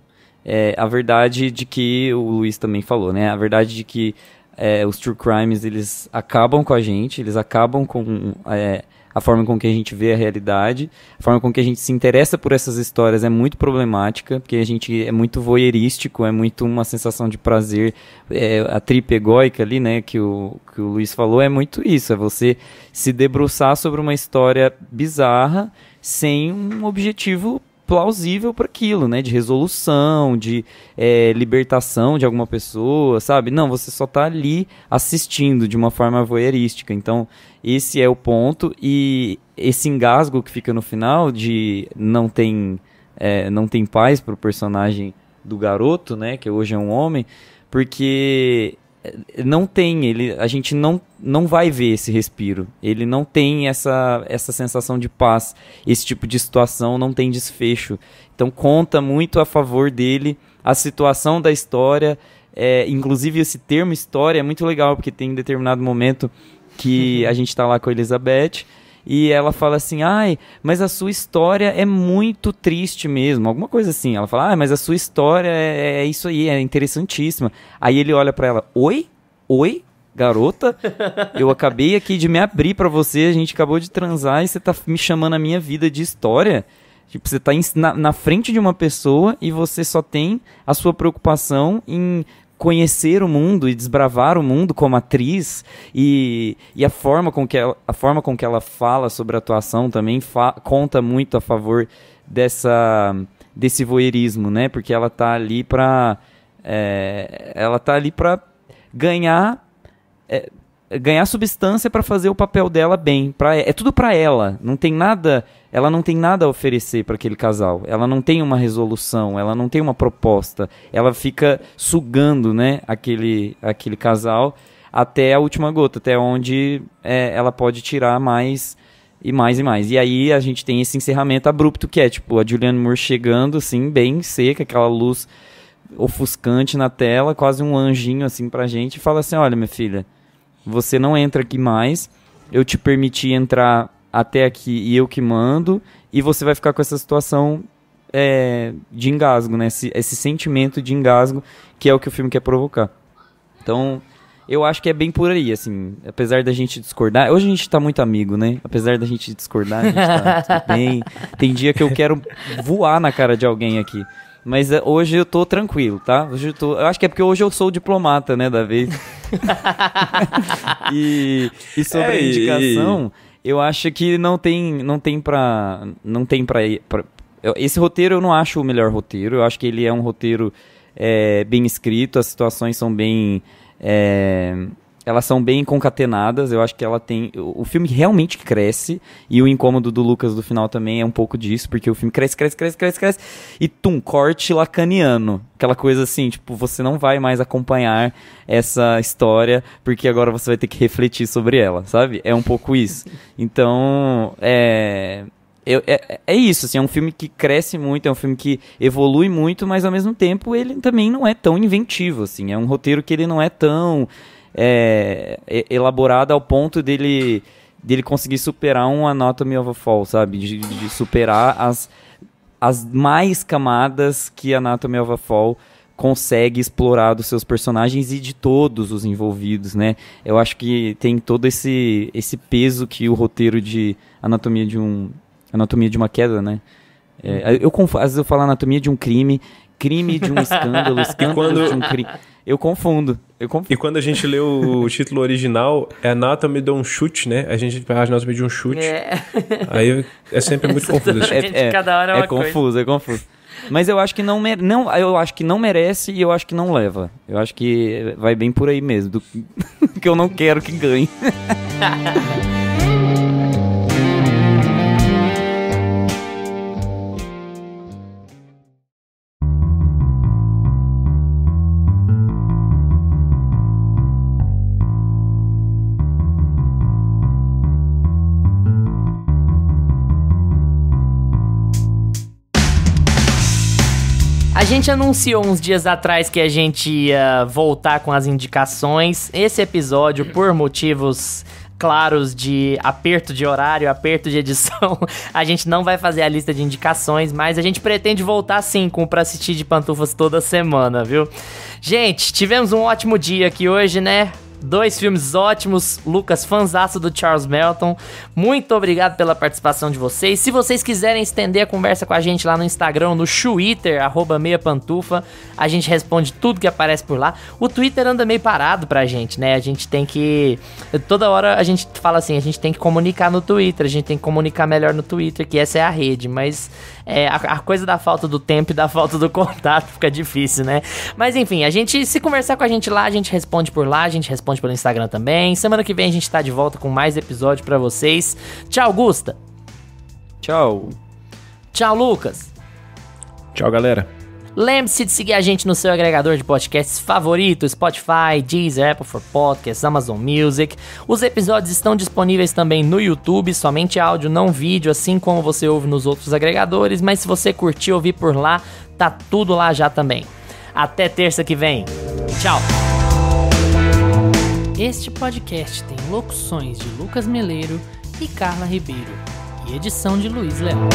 A verdade de que o Luiz também falou, né? A verdade de que os true crimes, eles acabam com a gente, eles acabam com a forma com que a gente vê a realidade, a forma com que a gente se interessa por essas histórias é muito problemática, porque a gente é muito voyeurístico, é muito uma sensação de prazer, a tripa egóica ali, né, que o Luiz falou, é muito isso, é você se debruçar sobre uma história bizarra sem um objetivo plausível para aquilo, né, de resolução, de libertação de alguma pessoa, sabe? Não, você só tá ali assistindo de uma forma voyeurística. Então, esse é o ponto, e esse engasgo que fica no final de não tem paz pro personagem do garoto, né, que hoje é um homem, porque não tem, a gente não vai ver esse respiro. Ele não tem essa sensação de paz. Esse tipo de situação não tem desfecho. Então conta muito a favor dele a situação da história. Inclusive esse termo história é muito legal, porque tem determinado momento que a gente tá lá com a Elizabeth e ela fala assim, mas a sua história é muito triste mesmo, alguma coisa assim. Ela fala, mas a sua história é isso aí, é interessantíssima. Aí ele olha pra ela, oi, garota, eu acabei aqui de me abrir pra você, a gente acabou de transar e você tá me chamando a minha vida de história? Tipo, você tá na frente de uma pessoa e você só tem a sua preocupação em conhecer o mundo e desbravar o mundo como atriz, e a forma com que ela fala sobre a atuação também conta muito a favor desse voyeurismo, né? Porque ela tá ali pra ganhar substância para fazer o papel dela bem. É tudo para ela. Ela não tem nada a oferecer para aquele casal. Ela não tem uma resolução, ela não tem uma proposta. Ela fica sugando, né, aquele casal até a última gota, até onde ela pode tirar mais e mais e mais. E aí a gente tem esse encerramento abrupto, que é tipo a Julianne Moore chegando assim, bem seca, aquela luz ofuscante na tela, quase um anjinho assim pra gente, e fala assim, olha, minha filha, você não entra aqui mais, eu te permiti entrar até aqui e eu que mando, e você vai ficar com essa situação de engasgo, né? Esse sentimento de engasgo, que é o que o filme quer provocar. Então, eu acho que é bem por aí, assim, apesar da gente discordar, hoje a gente tá muito amigo, né? Apesar da gente discordar, a gente tá tudo bem, tem dia que eu quero voar na cara de alguém aqui. Mas hoje eu tô tranquilo, tá? Eu acho que é porque hoje eu sou o diplomata, né, da vez. E sobre a indicação, eu acho que não tem pra esse roteiro eu não acho o melhor roteiro. Eu acho que ele é um roteiro bem escrito, as situações são bem... elas são bem concatenadas, eu acho que ela tem... O filme realmente cresce, e o incômodo do Lucas do final também é um pouco disso, porque o filme cresce, e corte lacaniano. Aquela coisa assim, tipo, você não vai mais acompanhar essa história, porque agora você vai ter que refletir sobre ela, sabe? É um pouco isso. Então, é isso, assim, é um filme que cresce muito, é um filme que evolui muito, mas ao mesmo tempo ele também não é tão inventivo, assim. É um roteiro que ele não é tão... elaborada ao ponto dele conseguir superar um Anatomy of a Fall, sabe? De superar as mais camadas que Anatomy of a Fall consegue explorar dos seus personagens e de todos os envolvidos, né? Eu acho que tem todo esse peso que o roteiro de Anatomia de uma Queda, né? Às vezes eu falo Anatomia de um crime de um escândalo de um crime. Eu confundo. E quando a gente lê o título original, é Anatomy de um chute, né? A gente faz Anatomy de um chute. Aí é sempre muito confuso. Cada hora é uma coisa. É confuso. Mas eu acho que eu acho que não merece e eu acho que não leva. Eu acho que vai bem por aí mesmo. Que eu não quero que ganhe. A gente anunciou uns dias atrás que a gente ia voltar com as indicações. Esse episódio, por motivos claros de aperto de horário, aperto de edição, a gente não vai fazer a lista de indicações, mas a gente pretende voltar sim com o Pra Assistir de Pantufas toda semana, viu? Gente, tivemos um ótimo dia aqui hoje, né? 2 filmes ótimos, Lucas, fanzaço do Charles Melton. Muito obrigado pela participação de vocês. Se vocês quiserem estender a conversa com a gente lá no Instagram, no Twitter, @meiapantufa, a gente responde tudo que aparece por lá. O Twitter anda meio parado pra gente, né? A gente tem que... Toda hora a gente fala assim, a gente tem que comunicar no Twitter, a gente tem que comunicar melhor no Twitter, que essa é a rede, mas... a coisa da falta do tempo e da falta do contato fica difícil, né? Mas enfim, se conversar com a gente lá, a gente responde por lá, a gente responde pelo Instagram também. Semana que vem a gente tá de volta com mais episódio pra vocês. Tchau, Gusta. Tchau. Tchau, Lucas. Tchau, galera. Lembre-se de seguir a gente no seu agregador de podcasts favorito, Spotify, Deezer, Apple for Podcasts, Amazon Music. Os episódios estão disponíveis também no YouTube, somente áudio, não vídeo, assim como você ouve nos outros agregadores, mas se você curtir ouvir por lá, tá tudo lá já também. Até terça que vem. Tchau! Este podcast tem locuções de Lucas Meleiro e Carla Ribeiro e edição de Luiz Leal.